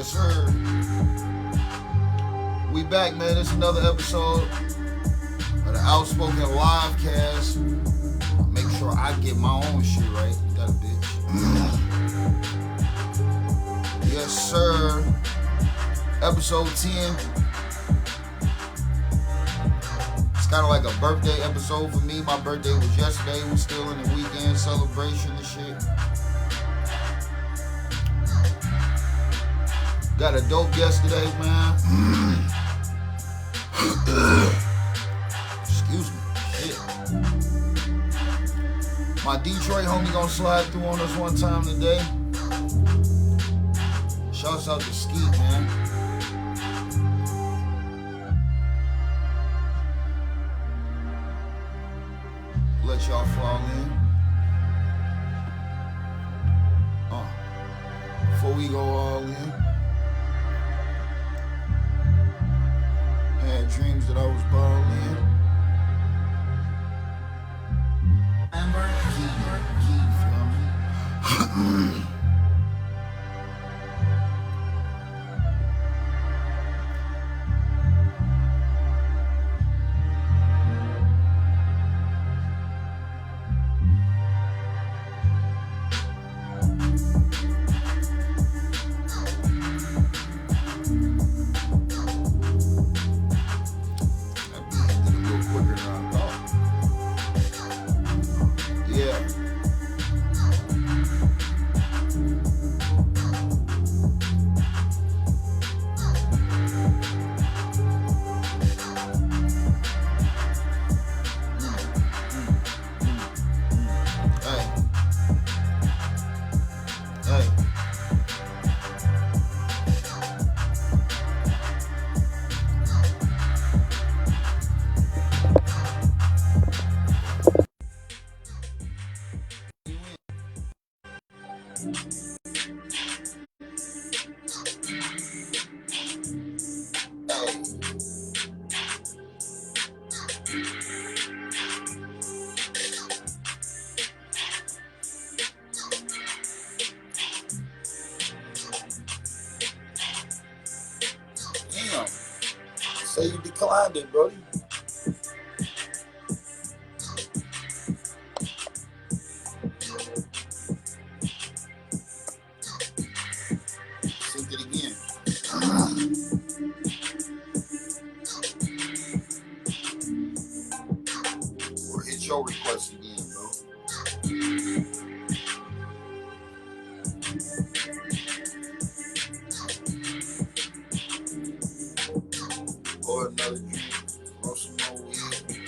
Yes, sir. We back, man. It's another episode of the Outspoken live cast. Make sure I get my own shit right. That a bitch. Yes, sir. Episode 10. It's kind of like a birthday episode for me. My birthday was yesterday. We're still in the weekend celebration and shit. Got a dope yesterday, man. Excuse me. Shit. My Detroit homie gonna slide through on us one time today. Shouts out to Skeeter, man. Let y'all fall in. Before we go all in. Had dreams that I was balling. Flamborghini. Damn. Say you declined it, brody. Send it again. Or hit your request again, bro. Or another drink, or some more weed.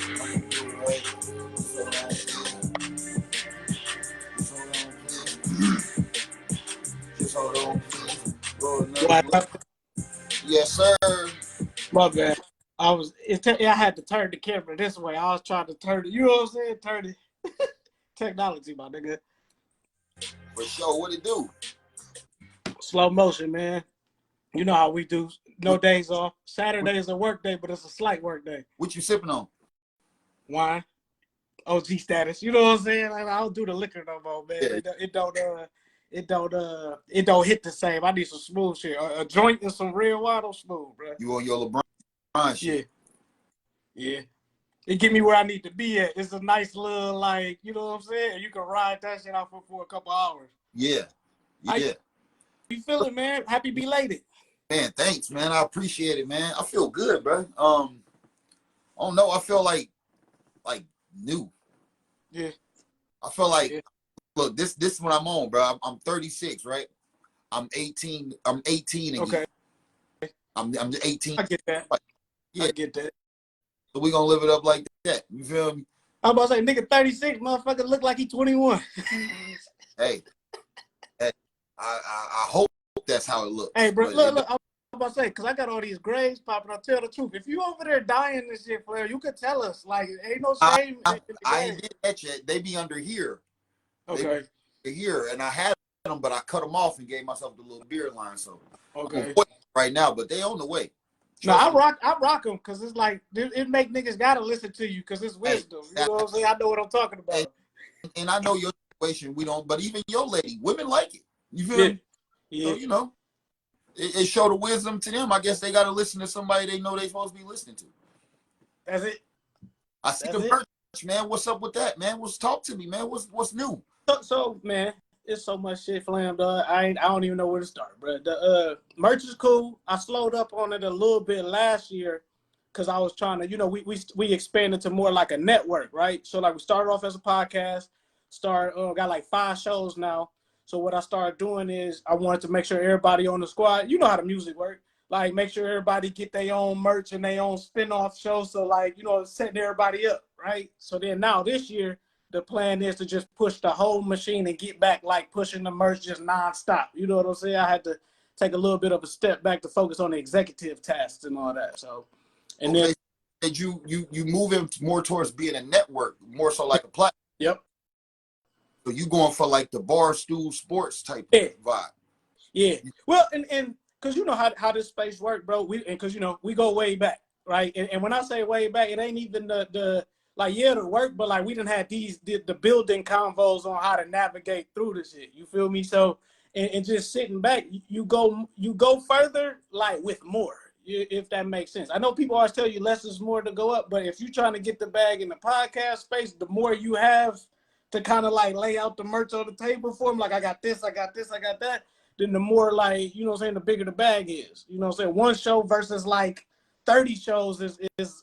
I'm gonna do it right. Just hold on, please. Roll another. Yes, sir. My bad. I had to turn the camera this way. I was trying to turn it. You know what I'm saying? Turn it. Technology, my nigga. For sure. What it do? Slow motion, man. You know how we do. No days off. Saturday is a work day, but it's a slight work day. What you sipping on? Wine. OG status. You know what I'm saying? Like, I don't do the liquor no more, man. Yeah. It don't hit the same. I need some smooth shit. A joint and some real wine on smooth, bro. You on your LeBron shit? Yeah. It get me where I need to be at. It's a nice little, like, you know what I'm saying? You can ride that shit out for a couple hours. Yeah. You feeling, man? Happy belated. Man, thanks, man. I appreciate it, man. I feel good, bro. I don't know. I feel like new. Yeah. I feel like, look, this is what I'm on, bro. I'm 36, right? I'm 18. I'm 18 again. Okay. I'm 18. I get that. Yeah. I get that. So we gonna live it up like that. You feel me? I'm about to say, nigga, 36, motherfucker, look like he 21. Hey, I hope that's how it looks. Hey, bro, look, I'm about to say, because I got all these grades popping. I'll tell the truth. If you over there dying this shit, Flair, you could tell us. Like, ain't no shame. I ain't did that yet. They be under here. Okay. Here, and I had them, but I cut them off and gave myself the little beard line. So okay. Right now, but they on the way. No, I rock them because it's like it make niggas gotta listen to you because it's wisdom. You know what I'm saying? I know what I'm talking about. And I know your situation. We don't, but even your lady, women like it. You feel me? Yeah. So, you know. it showed the wisdom to them. I guess they got to listen to somebody they know they supposed to be listening to. That's it. I see the merch, man. What's up with that, man? Talk to me, man. What's new? So man, it's so much shit, Flam, dog. I don't even know where to start, bro. The merch is cool. I slowed up on it a little bit last year because I was trying to, you know, we expanded to more like a network, right? So like we started off as a podcast, got like 5 shows now. So what I started doing is I wanted to make sure everybody on the squad, you know how the music works, like make sure everybody get their own merch and their own spin-off show. So like, you know, setting everybody up, right? So then now this year, the plan is to just push the whole machine and get back like pushing the merch just nonstop. You know what I'm saying? I had to take a little bit of a step back to focus on the executive tasks and all that. So, and okay. then you moving more towards being a network, more so like a platform. Yep. So you going for like the Barstool Sports type of vibe. Yeah. Well, and because you know how this space works, bro. Because you know we go way back, right? And when I say way back, it ain't even the like the work, but like we done had the building convos on how to navigate through this shit. You feel me? So and just sitting back, you go further like with more, if that makes sense. I know people always tell you less is more to go up, but if you're trying to get the bag in the podcast space, the more you have to kind of like lay out the merch on the table for them, like I got this, I got this, I got that, then the more like, you know what I'm saying, the bigger the bag is. You know what I'm saying? One show versus like 30 shows is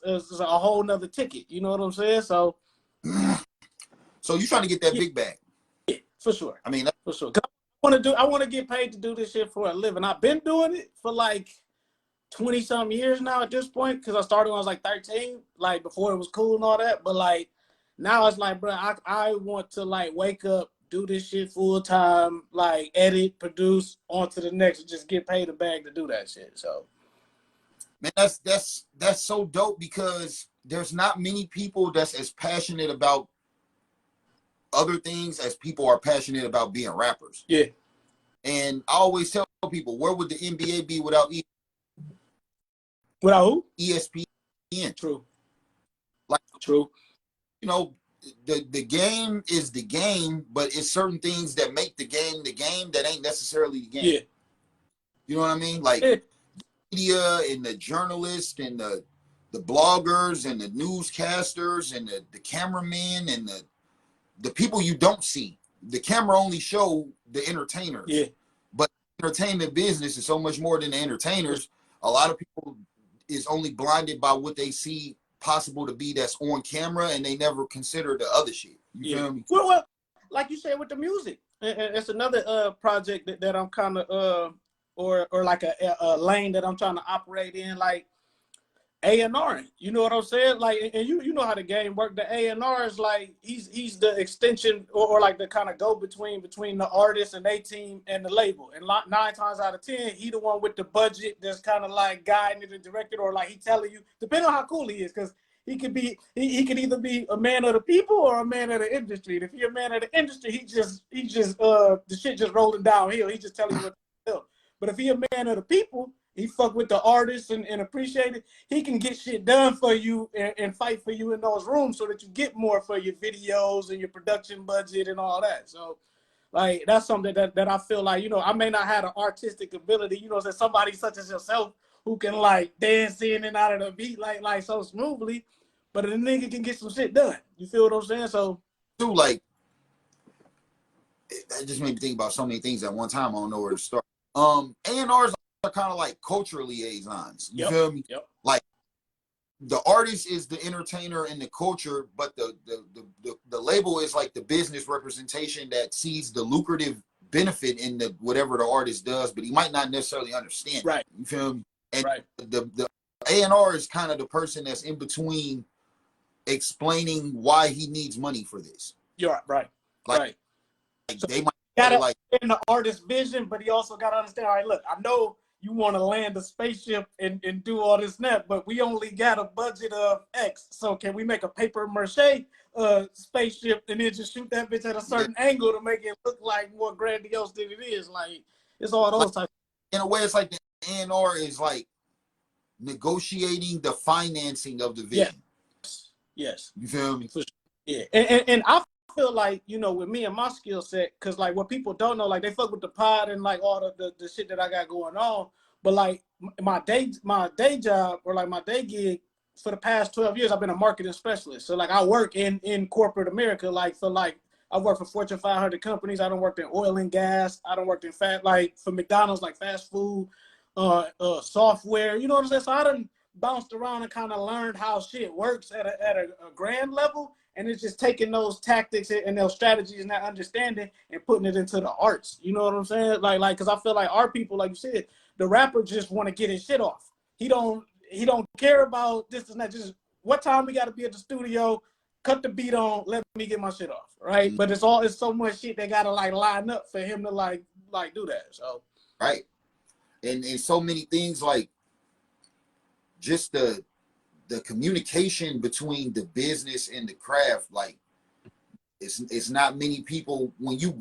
a whole nother ticket. You know what I'm saying? So you trying to get that big bag. Yeah, for sure. I mean, for sure. I want to get paid to do this shit for a living. I've been doing it for like 20 some years now at this point, because I started when I was like 13, like before it was cool and all that. But like now it's like, bro, I want to like wake up, do this shit full time, like edit, produce, on to the next, and just get paid a bag to do that shit. So man, that's so dope, because there's not many people that's as passionate about other things as people are passionate about being rappers. Yeah. And I always tell people, where would the NBA be without without who? ESPN? True. Like, true. You know, the game is the game, but it's certain things that make the game that ain't necessarily the game. Yeah. You know what I mean? Like media and the journalists and the bloggers and the newscasters and the cameramen and the people you don't see. The camera only show the entertainers. Yeah. But entertainment business is so much more than the entertainers. A lot of people is only blinded by what they see possible to be that's on camera, and they never consider the other shit. You feel me? Well, like you said with the music, it's another project that I'm kind of or like a lane that I'm trying to operate in, like A&R. You know what I'm saying? Like, and you know how the game work. The A&R is like he's the extension or like the kind of go between the artist and they team and the label. And 9 times out of 10, he the one with the budget that's kind of like guiding the director, or like he telling you, depending on how cool he is, because he could either be a man of the people or a man of the industry. And if you're a man of the industry, he just the shit just rolling downhill. He just telling you what to do. But if he a man of the people, he fuck with the artists and appreciate it. He can get shit done for you and fight for you in those rooms so that you get more for your videos and your production budget and all that. So, like, that's something that I feel like, you know, I may not have an artistic ability, you know, that somebody such as yourself who can, like, dance in and out of the beat like so smoothly, but a nigga can get some shit done. You feel what I'm saying? So, too, like, that just made me think about so many things at one time. I don't know where to start. A&Rs are kind of like cultural liaisons. You feel me? Yep. Like, the artist is the entertainer and the culture, but the label is like the business representation that sees the lucrative benefit in the whatever the artist does, but he might not necessarily understand. Right. You feel me? And right. the A&R is kind of the person that's in between explaining why he needs money for this. You're right. Like, right. So they might gotta like in the artist's vision, but he also gotta understand, all right, look, I know you want to land a spaceship and do all this net, but we only got a budget of X. So can we make a paper mache spaceship and then just shoot that bitch at a certain angle to make it look like more grandiose than it is? Like, it's all those types. In a way, it's like the A&R is like negotiating the financing of the vision. Yes. You feel me? Yeah. And I feel like, you know, with me and my skill set, because like what people don't know, like they fuck with the pod and like all the shit that I got going on, but like my day job or like my day gig for the past 12 years, I've been a marketing specialist. So like I work in corporate America, like for like I work for Fortune 500 companies. I don't work in oil and gas. I don't work in like for McDonald's, like fast food, software. You know what I'm saying? So I done bounced around and kind of learned how shit works at a grand level. And it's just taking those tactics and those strategies and that understanding and putting it into the arts. You know what I'm saying? Like, cause I feel like our people, like you said, the rapper just want to get his shit off. He don't care about this and that. Just what time we got to be at the studio, cut the beat on, let me get my shit off, right? But it's so much shit they gotta like line up for him to like do that. So right, and so many things, like just the communication between the business and the craft. Like it's not many people when you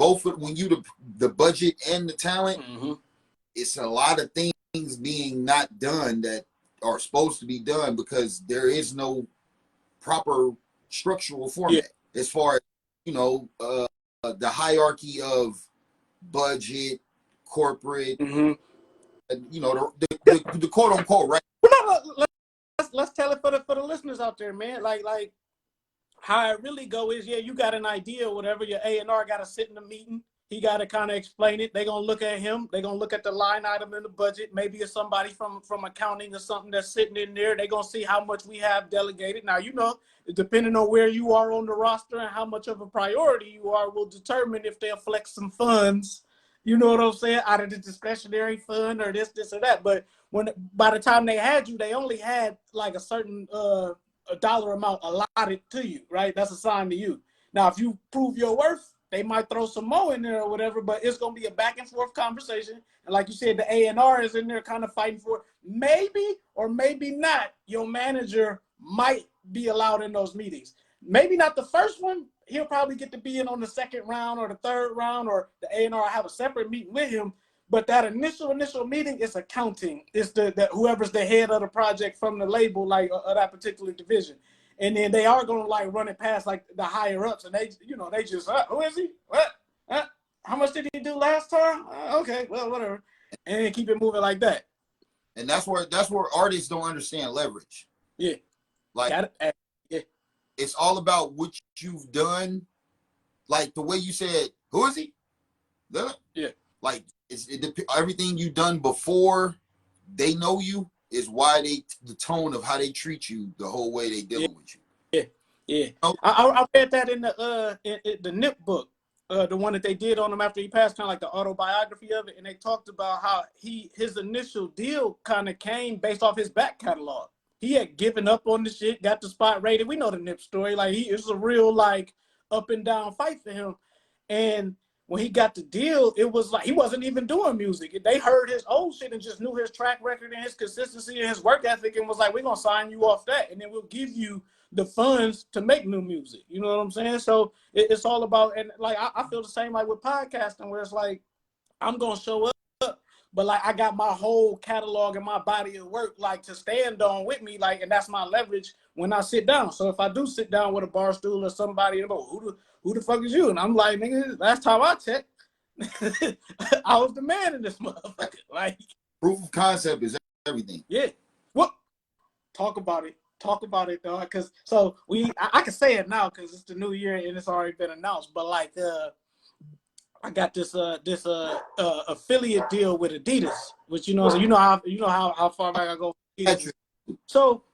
the budget and the talent. It's a lot of things being not done that are supposed to be done because there is no proper structural format as far as, you know, the hierarchy of budget, corporate, you know, the quote unquote, right? Let's tell it for the listeners out there, man. Like how it really go is, you got an idea or whatever. Your A&R got to sit in the meeting. He got to kind of explain it. They're going to look at him. They're going to look at the line item in the budget. Maybe it's somebody from accounting or something that's sitting in there. They're going to see how much we have delegated. Now, you know, depending on where you are on the roster and how much of a priority you are will determine if they'll flex some funds, you know what I'm saying, out of the discretionary fund or this or that. But by the time they had you, they only had like a certain a dollar amount allotted to you, right? That's assigned to you. Now, if you prove your worth, they might throw some more in there or whatever, but it's going to be a back and forth conversation. And like you said, the A&R is in there kind of fighting for it. Maybe or maybe not, your manager might be allowed in those meetings. Maybe not the first one. He'll probably get to be in on the second round or the third round, or the A&R have a separate meeting with him. But that initial meeting is accounting. It's the whoever's the head of the project from the label, like of that particular division. And then they are going to like run it past like the higher ups, and they, you know, they just, who is he? What? How much did he do last time? Okay, well, whatever, and then keep it moving like that. And that's where artists don't understand leverage. Yeah, like it's all about what you've done. Like the way you said, who is he? Yeah, like everything you've done before they know you is why the tone of how they treat you, the whole way they dealing with you. Yeah. I read that in the Nip book, the one that they did on him after he passed, kind of like the autobiography of it, and they talked about how his initial deal kind of came based off his back catalog. He had given up on the shit, got the spot rated. We know the Nip story. Like it's a real like up and down fight for him, and when he got the deal, it was like he wasn't even doing music. They heard his old shit and just knew his track record and his consistency and his work ethic and was like, we're going to sign you off that, and then we'll give you the funds to make new music. You know what I'm saying? So it's all about, and like I feel the same like with podcasting, where it's like I'm going to show up, but like I got my whole catalog and my body of work like to stand on with me, like, and that's my leverage when I sit down. So if I do sit down with a bar stool or somebody, you know, who the fuck is you? And I'm like, nigga, last time I checked, I was the man in this motherfucker. Like, proof of concept is everything. Yeah. What? Talk about it, dog. Because so I can say it now because it's the new year and it's already been announced. But like, I got this affiliate deal with Adidas, which so you know how far back I go. So.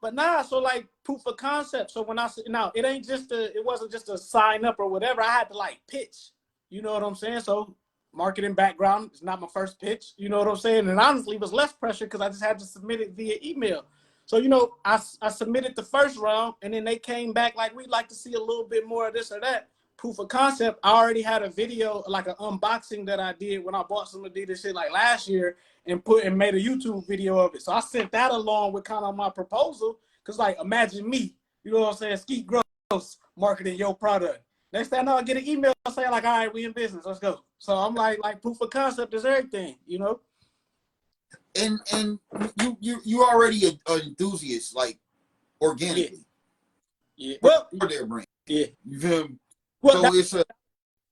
But so like proof of concept. So when it wasn't just a sign up or whatever. I had to like pitch. You know what I'm saying? So marketing background is not my first pitch. You know what I'm saying? And honestly, it was less pressure because I just had to submit it via email. So I submitted the first round, and then they came back like, we'd like to see a little bit more of this or that. Proof of concept. I already had a video, like an unboxing that I did when I bought some Adidas shit like last year, and made a YouTube video of it. So I sent that along with kind of my proposal, because like, imagine me, you know what I'm saying, Skeet Gross marketing your product. Next thing I know, I get an email saying like, all right, we in business, let's go. So I'm like proof of concept is everything, you know. And you already an enthusiast, like organically. Yeah. Well, for their brand. Yeah. You feel me? Well, So it's a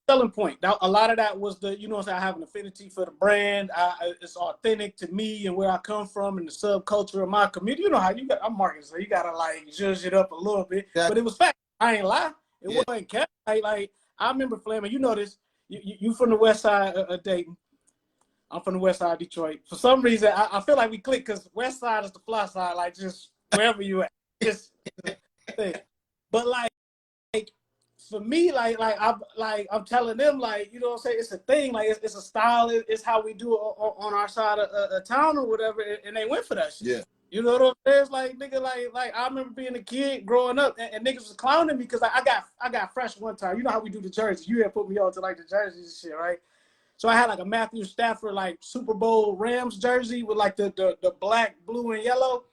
selling point. Now, a lot of that was the, you know, I have an affinity for the brand. It's authentic to me and where I come from and the subculture of my community. You know how you got, I'm marketing, so you gotta like zhuzh it up a little bit. But it was fact. I ain't lie. It wasn't cat. Like I remember Flaming. You know this. You from the west side of Dayton. I'm from the west side of Detroit. For some reason, I feel like we click because west side is the fly side. Like just wherever you at, just thing. But like for me, I'm telling them, like, you know what I'm saying, it's a thing, like it's a style, it's how we do it on our side of town or whatever, and they went for that shit. yeah. You know what I'm saying? It's like nigga, like I remember being a kid growing up, and niggas was clowning me because I got fresh one time. You know how we do the jerseys? You had put me on to like the jerseys and shit, right? So I had like a Matthew Stafford like Super Bowl Rams jersey with like the black, blue, and yellow.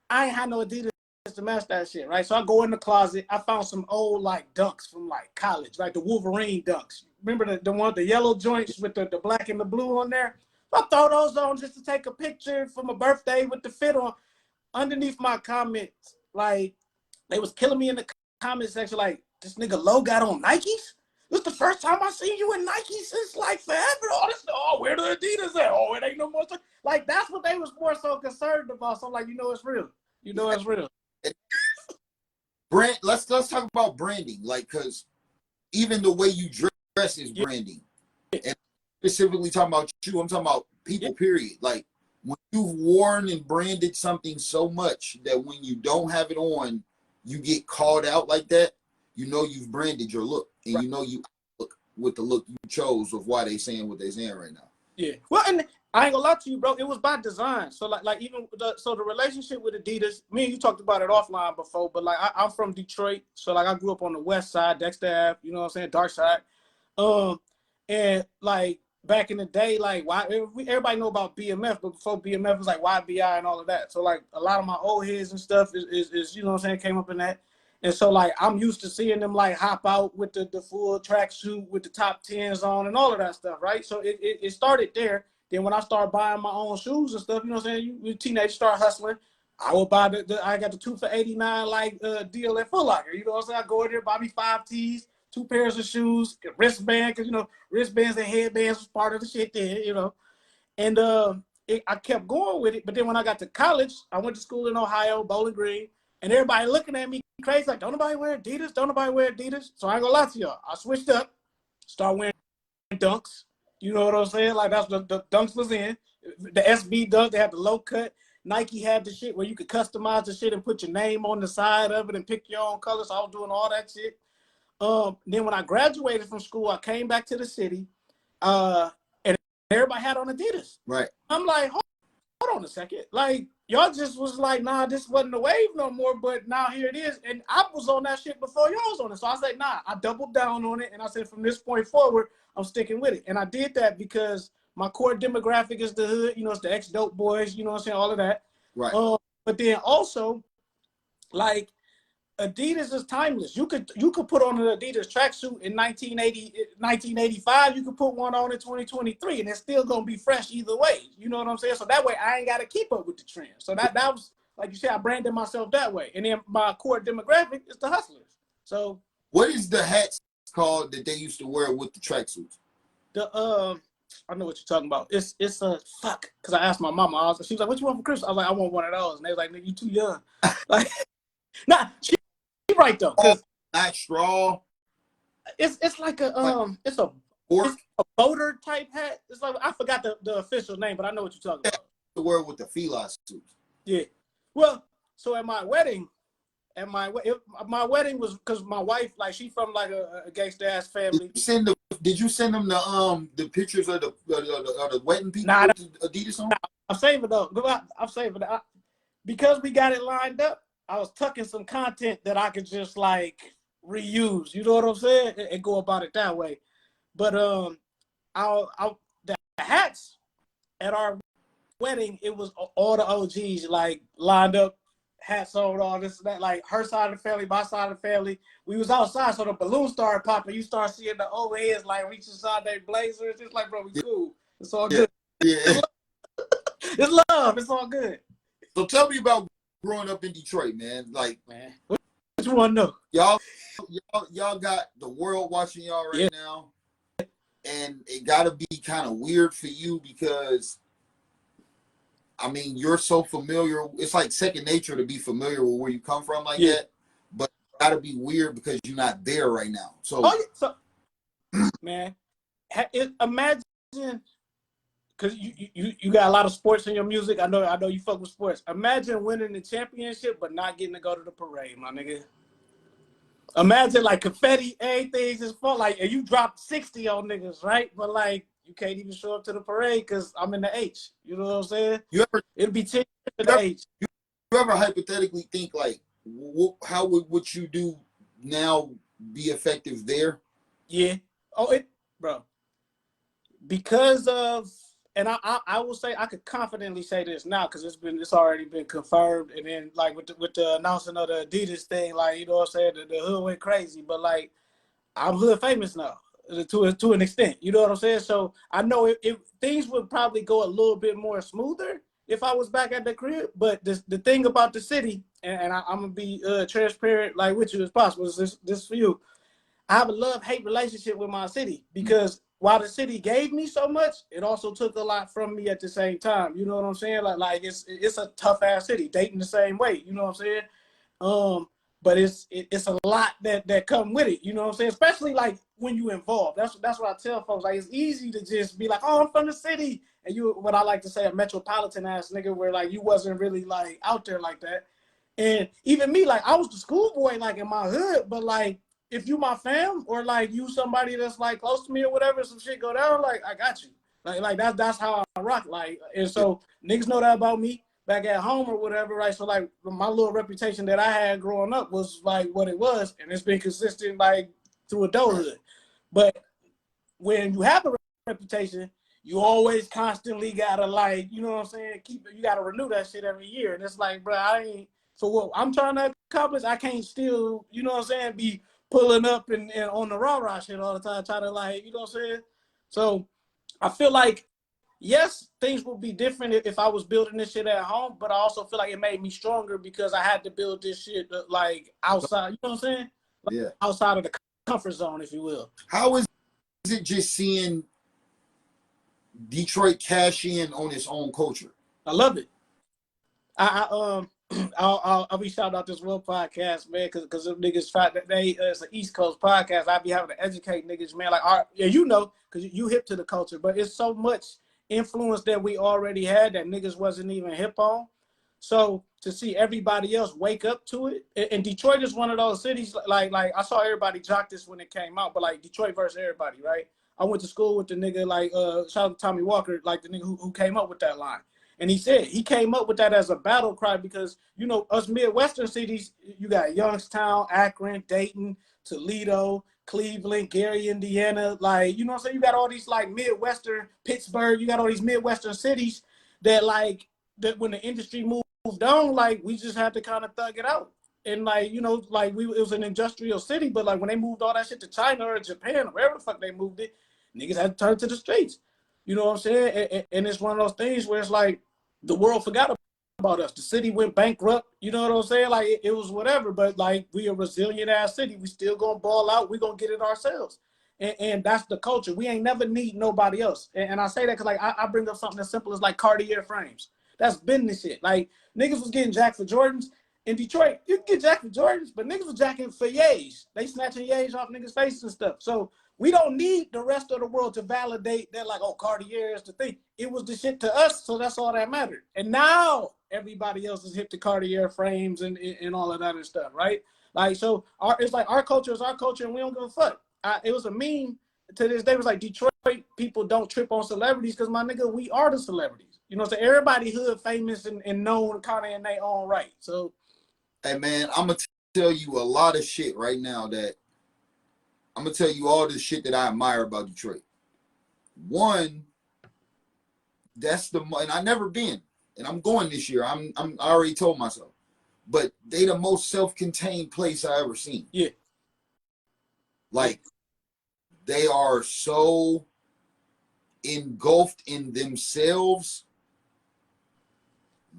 I ain't had no Adidas to match that shit, right? So I go in the closet. I found some old like dunks from like college, like the Wolverine dunks. Remember the one, the yellow joints with the black and the blue on there? So I throw those on just to take a picture for my birthday with the fit on. Underneath my comments, like they was killing me in the comment section, like this nigga Low got on Nikes. This is the first time I seen you in Nikes since like forever. Where the Adidas at? Oh, it ain't no more. Like that's what they was more so concerned about. So I'm like, you know, it's real. You know, it's real. Brand. Let's talk about branding, like, because even the way you dress is branding. And specifically talking about you, I'm talking about people. Period. Like when you've worn and branded something so much that when you don't have it on, you get called out like that. You know you've branded your look, and you know you look with the look you chose of why they saying what they saying right now. Yeah. Well, and I ain't gonna lie to you, bro. It was by design. So like even the relationship with Adidas. Me and you talked about it offline before, but like I'm from Detroit, so like I grew up on the west side, Dexter Ave. You know what I'm saying, dark side. And like back in the day, like why everybody know about BMF, but before BMF was like YBI and all of that. So like a lot of my old heads and stuff is you know what I'm saying, came up in that. And so like I'm used to seeing them like hop out with the full tracksuit with the top tens on and all of that stuff, right? So it started there. Then when I started buying my own shoes and stuff, you know what I'm saying, you teenagers start hustling. I would buy I got the 2 for $89 like deal at Foot Locker. You know what I'm saying? I go in there, buy me 5 tees, 2 pairs of shoes, wristband, because you know wristbands and headbands was part of the shit there, you know. And I kept going with it. But then when I got to college, I went to school in Ohio, Bowling Green, and everybody looking at me crazy, like, don't nobody wear Adidas? Don't nobody wear Adidas? So I ain't gonna lie to y'all. I switched up, started wearing Dunks. You know what I'm saying? Like that's the Dunks was in. The SB Dunk, they had the low cut. Nike had the shit where you could customize the shit and put your name on the side of it and pick your own color. So I was doing all that shit. Then when I graduated from school, I came back to the city, and everybody had on Adidas. Right. I'm like, hold on a second. Like, y'all just was like, nah, this wasn't the wave no more, but now here it is. And I was on that shit before y'all was on it. So I said, nah, I doubled down on it. And I said, from this point forward, I'm sticking with it. And I did that because my core demographic is the hood. You know, it's the ex-dope boys, you know what I'm saying, all of that. Right. But then also, like, Adidas is timeless. You could put on an Adidas tracksuit in 1985. You could put one on in 2023, and it's still gonna be fresh either way. You know what I'm saying? So that way, I ain't got to keep up with the trend. So that was, like you said, I branded myself that way. And then my core demographic is the hustlers. So what is the hats called that they used to wear with the tracksuits? I know what you're talking about. It's a fuck. Cause I asked my mama. She was like, "What you want for Christmas?" I was like, "I want one of those." And they was like, "Nigga, you too young." Like, nah. She right though, cause not straw. It's like it's a boater type hat. It's like I forgot the official name, but I know what you're talking about. The word with the fila suits. Yeah. Well, so at my wedding, my wedding was because my wife, like, she from like a gangster ass family. Did you send them the pictures of the wedding people nah, with Adidas on? Nah, I'm saving though. I'm saving it because we got it lined up. I was tucking some content that I could just like reuse. You know what I'm saying? And go about it that way. But the hats at our wedding, it was all the OGs like lined up, hats on, all this and that. Like her side of the family, my side of the family. We was outside, so the balloon started popping. You start seeing the old heads like reaching inside their blazers. It's like, bro, we cool. It's all good. Yeah. It's love. It's all good. So tell me about growing up in Detroit, man. Like, man, what you want to know? Y'all y'all got the world watching y'all right Yeah. now, and it got to be kind of weird for you because, I mean, you're so familiar. It's like second nature to be familiar with where you come from like Yeah. that, but it got to be weird because you're not there right now. So, Oh, yeah. So, man, imagine, because you got a lot of sports in your music. I know you fuck with sports. Imagine winning the championship but not getting to go to the parade, my nigga. Imagine like confetti, everything's just fun. Like, and you dropped 60 on niggas, right? But like, you can't even show up to the parade because I'm in the H. You know what I'm saying? you ever It'll be 10 in you the ever, H. you ever hypothetically think like, how would what you do now be effective there? Yeah. Oh, bro. Because of, and I will say I could confidently say this now because it's already been confirmed. And then like with the announcing of the Adidas thing, like, you know what I'm saying, the hood went crazy. But like, I'm hood famous now to an extent. You know what I'm saying? So I know if things would probably go a little bit more smoother if I was back at the crib. But the thing about the city, and I'm gonna be transparent like with you as possible. Is this for you? I have a love-hate relationship with my city because while the city gave me so much, it also took a lot from me at the same time. You know what I'm saying? Like it's a tough ass city. Dayton the same way. You know what I'm saying? But it's a lot that come with it. You know what I'm saying? Especially like when you involved. That's what I tell folks. Like, it's easy to just be like, oh, I'm from the city, and you, what I like to say, a metropolitan ass nigga, where like you wasn't really like out there like that. And even me, like, I was the schoolboy like in my hood, but like if you my fam or like you somebody that's like close to me or whatever, some shit go down, like I got you. Like that's how I rock. Like, and so niggas know that about me back at home or whatever, right? So like my little reputation that I had growing up was like what it was, and it's been consistent like through adulthood. But when you have a reputation, you always constantly gotta, like, you know what I'm saying, you gotta renew that shit every year. And it's like, bro, I ain't, for what I'm trying to accomplish, I can't still, you know what I'm saying, be pulling up and on the rah-rah shit all the time, trying to, like, you know what I'm saying? So I feel like, yes, things would be different if I was building this shit at home, but I also feel like it made me stronger because I had to build this shit like outside, you know what I'm saying? Like, Yeah. outside of the comfort zone, if you will. How is it just seeing Detroit cash in on its own culture? I love it. I I'll be shouting out this one podcast, man, because them niggas it's an East Coast podcast. I be having to educate niggas, man. Like, yeah, you know, because you hip to the culture, but it's so much influence that we already had that niggas wasn't even hip on. So to see everybody else wake up to it, and Detroit is one of those cities. Like I saw everybody jock this when it came out, but like Detroit versus everybody, right? I went to school with the nigga, like, shout out to Tommy Walker, like the nigga who came up with that line. And he said he came up with that as a battle cry because, you know, us Midwestern cities, you got Youngstown, Akron, Dayton, Toledo, Cleveland, Gary, Indiana. Like, you know what I'm saying? You got all these like Midwestern, Pittsburgh, you got all these Midwestern cities that like, that when the industry moved on, like we just had to kind of thug it out. And like, you know, like it was an industrial city, but like when they moved all that shit to China or Japan or wherever the fuck they moved it, niggas had to turn to the streets. You know what I'm saying? And it's one of those things where it's like the world forgot about us. The city went bankrupt. You know what I'm saying? Like it was whatever, but like we a resilient ass city. We still gonna ball out. We gonna get it ourselves. And that's the culture. We ain't never need nobody else. And I say that because like I bring up something as simple as like Cartier frames. That's been the shit. Like niggas was getting jacked for Jordans. In Detroit, you can get jacked for Jordans, but niggas was jacking for yays. They snatching yays off niggas' faces and stuff. So we don't need the rest of the world to validate that, like, oh, Cartier is the thing. It was the shit to us, so that's all that mattered. And now everybody else is hip to Cartier frames and all of that and stuff, right? Like, so it's like our culture is our culture, and we don't give a fuck. It was a meme to this day. It was like, Detroit people don't trip on celebrities because, my nigga, we are the celebrities. You know what I'm saying? Everybody hood famous and known kind of in their own right. So, hey, man, I'm going to tell you a lot of shit right now that I'm going to tell you all the shit that I admire about Detroit. One, and I never been, and I'm going this year. I already told myself, but they the most self-contained place I ever seen. yeah. Like, they are so engulfed in themselves.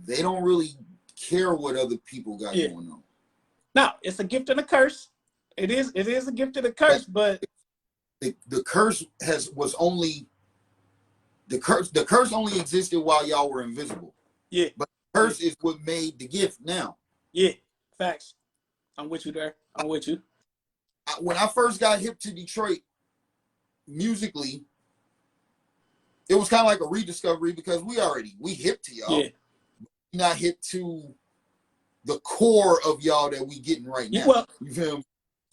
They don't really care what other people got going on. Now, it's a gift and a curse. It is a gift and a curse, but the curse was only the curse only existed while y'all were invisible. Yeah. But the curse is what made the gift now. Yeah. Facts. I'm with you there. I'm with you. When I first got hip to Detroit musically, it was kind of like a rediscovery because we hip to y'all. Yeah. We're not hip to the core of y'all that we getting right now. Well, you feel me?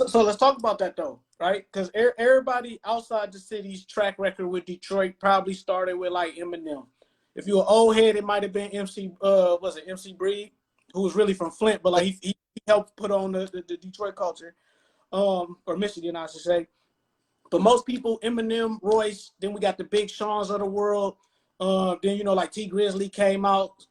So let's talk about that though, right? Because everybody outside the city's track record with Detroit probably started with like Eminem. If you're an old head, it might have been MC. Was it MC Breed, who was really from Flint, but like he helped put on the Detroit culture, or Michigan, I should say. But most people, Eminem, Royce. Then we got the Big Sean's of the world. Then like T Grizzly came out.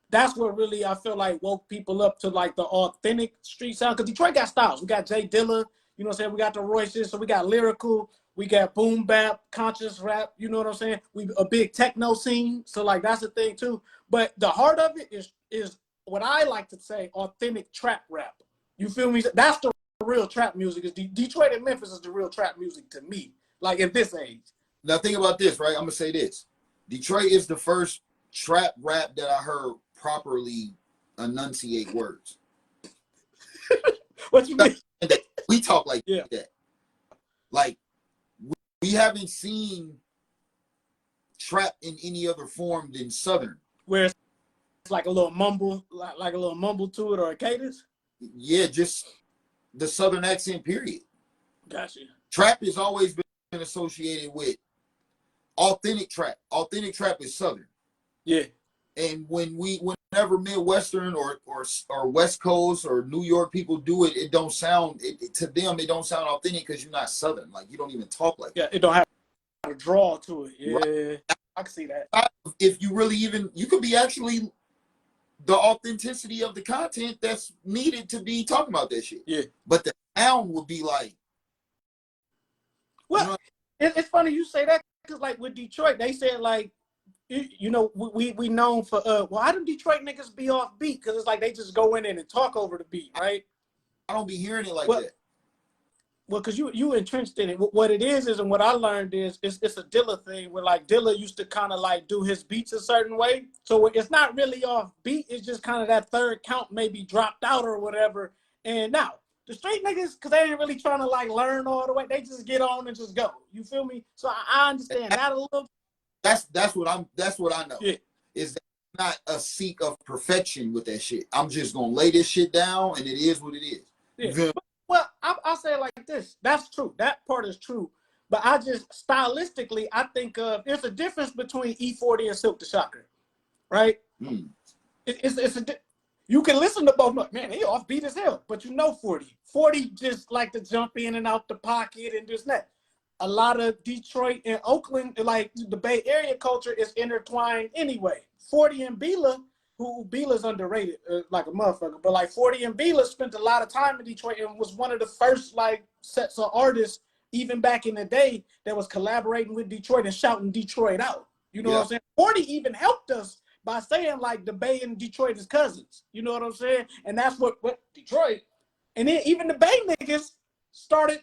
That's what really I feel like woke people up to like the authentic street sound. Because Detroit got styles. We got Jay Dilla, you know what I'm saying? We got the Royces, so we got lyrical, we got boom bap, conscious rap, you know what I'm saying? We a big techno scene, so like that's the thing too. But the heart of it is what I like to say, authentic trap rap. You feel me? That's the real trap music. Is Detroit and Memphis is the real trap music to me. Like in this age. Now think about this, right? I'm gonna say this: Detroit is the first trap rap that I heard properly enunciate words. What you mean? We talk like that. Like we haven't seen trap in any other form than Southern. Where it's like a little mumble, like a little mumble to it or a cadence. Yeah, just the Southern accent. Period. Gotcha. Trap has always been associated with authentic trap. Authentic trap is Southern. Yeah. And whenever Midwestern or West Coast or New York people do it, it don't sound to them. It don't sound authentic because you're not Southern. Like you don't even talk like that. It don't have a draw to it. Yeah, right. I can see that. If you really you could be actually the authenticity of the content that's needed to be talking about that shit. Yeah. But the sound would be like. Well, it's funny you say that because like with Detroit, they said like. We known for why do Detroit niggas be off beat? Because it's like they just go in and talk over the beat, right? I don't be hearing it like that. Well, because you entrenched in it. What it is and what I learned is it's a Dilla thing where like Dilla used to kind of like do his beats a certain way. So it's not really off beat. It's just kind of that third count maybe dropped out or whatever. And now the straight niggas, because they ain't really trying to like learn all the way. They just get on and just go. You feel me? So I understand that a little. That's what I know. Yeah. Is that not a seek of perfection with that shit. I'm just gonna lay this shit down and it is what it is. Yeah. Well, I'll say it like this. That's true. That part is true. But I just stylistically, I think there's a difference between E40 and Silk the Shocker, right? Mm. You can listen to both. Man, they offbeat as hell, but 40. 40 just like to jump in and out the pocket and just that. A lot of Detroit and Oakland, like the Bay Area culture, is intertwined anyway. 40 and Bila, who Bila's underrated like a motherfucker, but like 40 and Bila spent a lot of time in Detroit and was one of the first like sets of artists, even back in the day, that was collaborating with Detroit and shouting Detroit out. You know what I'm saying? 40 even helped us by saying like the Bay and Detroit is cousins. You know what I'm saying? And that's what Detroit, and then even the Bay niggas started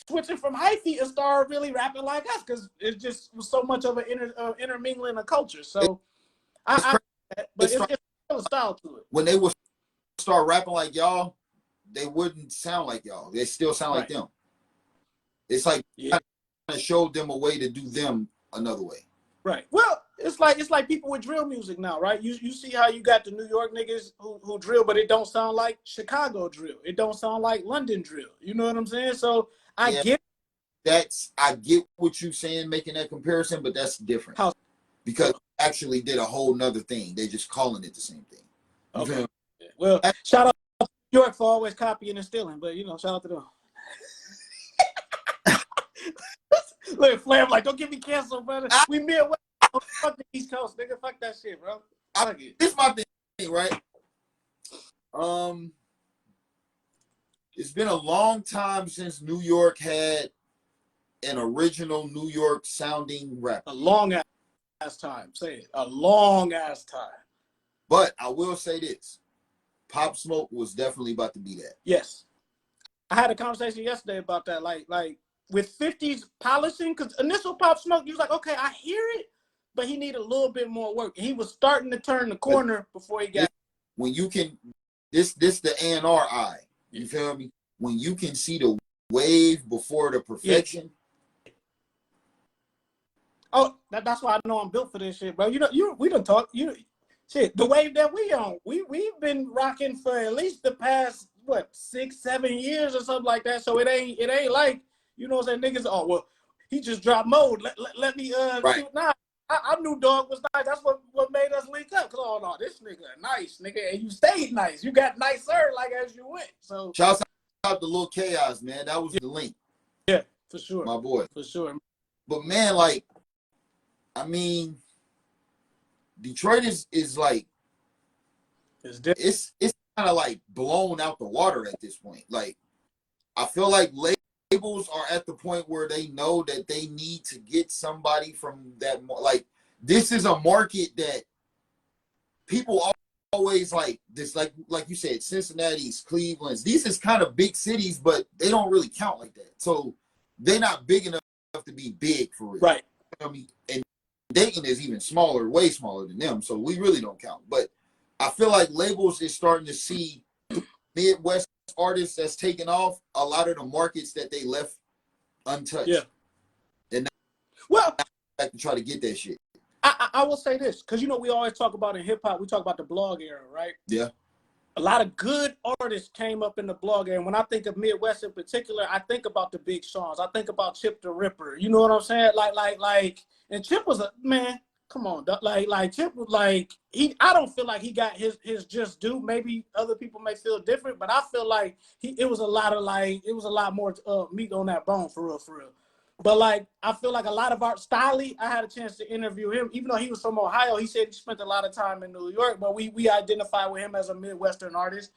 switching from hyphy and started really rapping like us because it just was so much of an intermingling of culture. So it's still a style to it. When they would start rapping like y'all, they wouldn't sound like y'all. They still sound like them. It's like kind of showed them a way to do them another way. Right. Well, it's like people with drill music now, right? You see how you got the New York niggas who drill, but it don't sound like Chicago drill. It don't sound like London drill. You know what I'm saying? So I get what you're saying, making that comparison, but that's different. Because actually did a whole nother thing. They just calling it the same thing. Okay. Well, shout out to New York for always copying and stealing, but shout out to them. Look, Flam, like, don't get me canceled, brother. We Midwest. Fuck the East Coast, nigga. Fuck that shit, bro. This is my thing, right? It's been a long time since New York had an original New York sounding rapper. A long ass time. Say it. A long ass time. But I will say this. Pop Smoke was definitely about to be that. Yes. I had a conversation yesterday about that. Like with 50's polishing, because initial Pop Smoke, you was like, okay, I hear it, but he needed a little bit more work. He was starting to turn the corner before he got. When you can, this the A&R eye. You feel me? When you can see the wave before the perfection. Yeah. Oh, that's why I know I'm built for this shit, bro. We done talk. Shit, the wave that we on, we've been rocking for at least the past 6-7 years or something like that. So it ain't like, you know what I'm saying, niggas. Oh well, he just dropped mode. Let me right. shoot. Nah, I knew Dog was nice. That's what made us link up. Cause oh no, this nigga nice, nigga, and you stayed nice. You got nicer like as you went. So shouts out to Lil Chaos, man. That was the link. Yeah, for sure, my boy, for sure. But man, like, I mean, Detroit is like, it's kind of like blown out the water at this point. Like, I feel like labels are at the point where they know that they need to get somebody from that. Like, this is a market that people always like this. Like you said, Cincinnati's, Cleveland's. These is kind of big cities, but they don't really count like that. So they're not big enough to be big for real. Right. I mean, and Dayton is even smaller, way smaller than them. So we really don't count. But I feel like labels is starting to see Midwest artists that's taken off a lot of the markets that they left untouched. Yeah. And well, I can try to get that shit. I will say this, because we always talk about in hip hop, we talk about the blog era, right? Yeah. A lot of good artists came up in the blog era. And when I think of Midwest in particular, I think about the Big Seans. I think about Chip the Ripper. You know what I'm saying? Like, and Chip was a man. Come on, like Chip was like I don't feel like he got his just due. Maybe other people may feel different, but I feel like it was a lot more meat on that bone for real. But like, I feel like a lot of our Styley, I had a chance to interview him, even though he was from Ohio. He said he spent a lot of time in New York, but we identify with him as a Midwestern artist.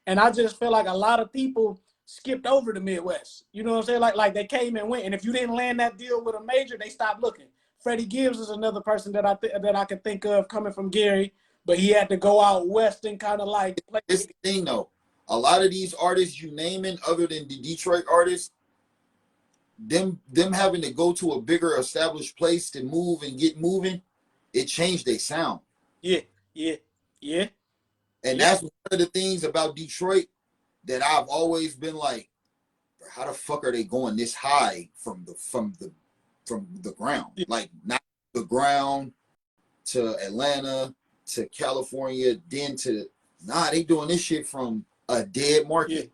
And I just feel like a lot of people skipped over the Midwest. You know what I'm saying? Like they came and went, and if you didn't land that deal with a major, they stopped looking. Freddie Gibbs is another person that I can think of coming from Gary, but he had to go out west and kind of like play. This thing though, a lot of these artists you naming, other than the Detroit artists, them having to go to a bigger established place to move and get moving, it changed their sound. Yeah. And that's one of the things about Detroit that I've always been like, how the fuck are they going this high from the ground? Yeah. Like, not the ground to Atlanta to California, then to they doing this shit from a dead market. Yeah.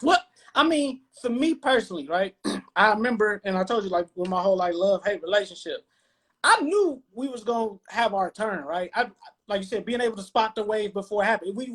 What? I mean, for me personally, right? I remember, and I told you, like, with my whole like love-hate relationship, I knew we was gonna have our turn, right? Like you said, being able to spot the wave before it happened. We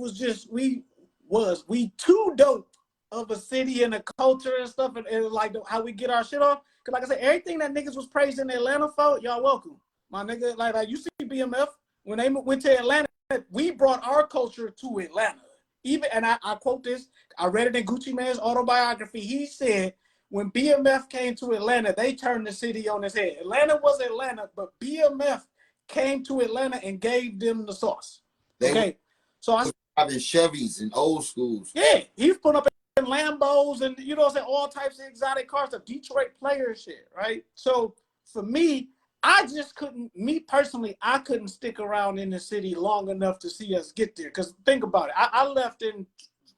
too dope of a city and a culture and stuff, and like how we get our shit off. Cause like I said, everything that niggas was praising Atlanta for, y'all welcome, my nigga. Like you see BMF when they went to Atlanta, we brought our culture to Atlanta. Even, and I quote this, I read it in Gucci Mane's autobiography. He said, when BMF came to Atlanta, they turned the city on its head. Atlanta was Atlanta, but BMF came to Atlanta and gave them the sauce. Okay, so I having Chevys and old schools. Yeah, he's put up in Lambos and all types of exotic cars, of Detroit player shit, right? So for me, I just couldn't. Me personally, I couldn't stick around in the city long enough to see us get there. Because think about it, I left in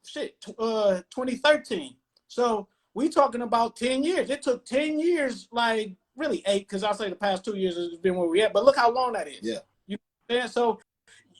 2013. So we talking about 10 years. It took 10 years, like really 8, because I'll say the past 2 years has been where we at. But look how long that is. Yeah. You know what I'm saying? So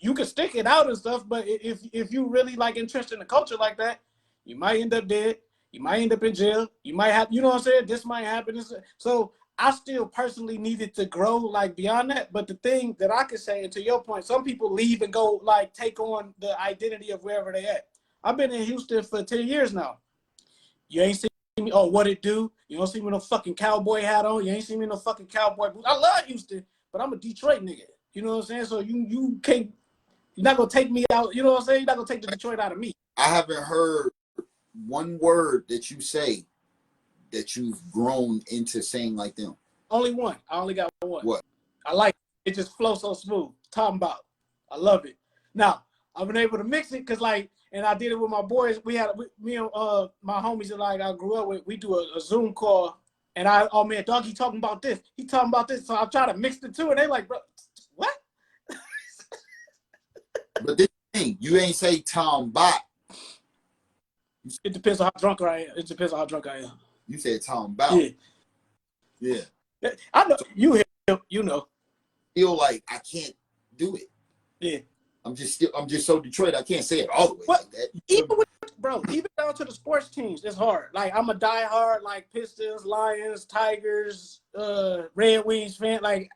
you can stick it out and stuff, but if you really like interested in the culture like that, you might end up dead. You might end up in jail. You might have, you know what I'm saying? This might happen. So I still personally needed to grow like beyond that. But the thing that I could say, and to your point, some people leave and go like take on the identity of wherever they at. I've been in Houston for 10 years now. You ain't seen me, oh, what it do? You don't see me no fucking cowboy hat on. You ain't seen me no fucking cowboy boots. I love Houston, but I'm a Detroit nigga. You know what I'm saying? So you can't, you're not gonna take me out, you know what I'm saying? You're not gonna take the Detroit out of me. I haven't heard one word that you say that you've grown into saying like them. Only one. I only got one. What? I like it. It just flows so smooth. Talking about. I love it. Now, I've been able to mix it because like, and I did it with my boys. Me and my homies that like I grew up with. We do a Zoom call, and oh man, dog, he talking about this. He talking about this. So I try to mix the two, and they like, bro, what? But this thing, you ain't say Tom Bot. It depends on how drunk I am. It depends on how drunk I am. You said Tom Bot. Yeah. I know you know. Feel like I can't do it. Yeah. I'm just so Detroit. I can't say it all the way like that. Even down to the sports teams, it's hard. Like I'm a diehard like Pistons, Lions, Tigers, Red Wings fan. Like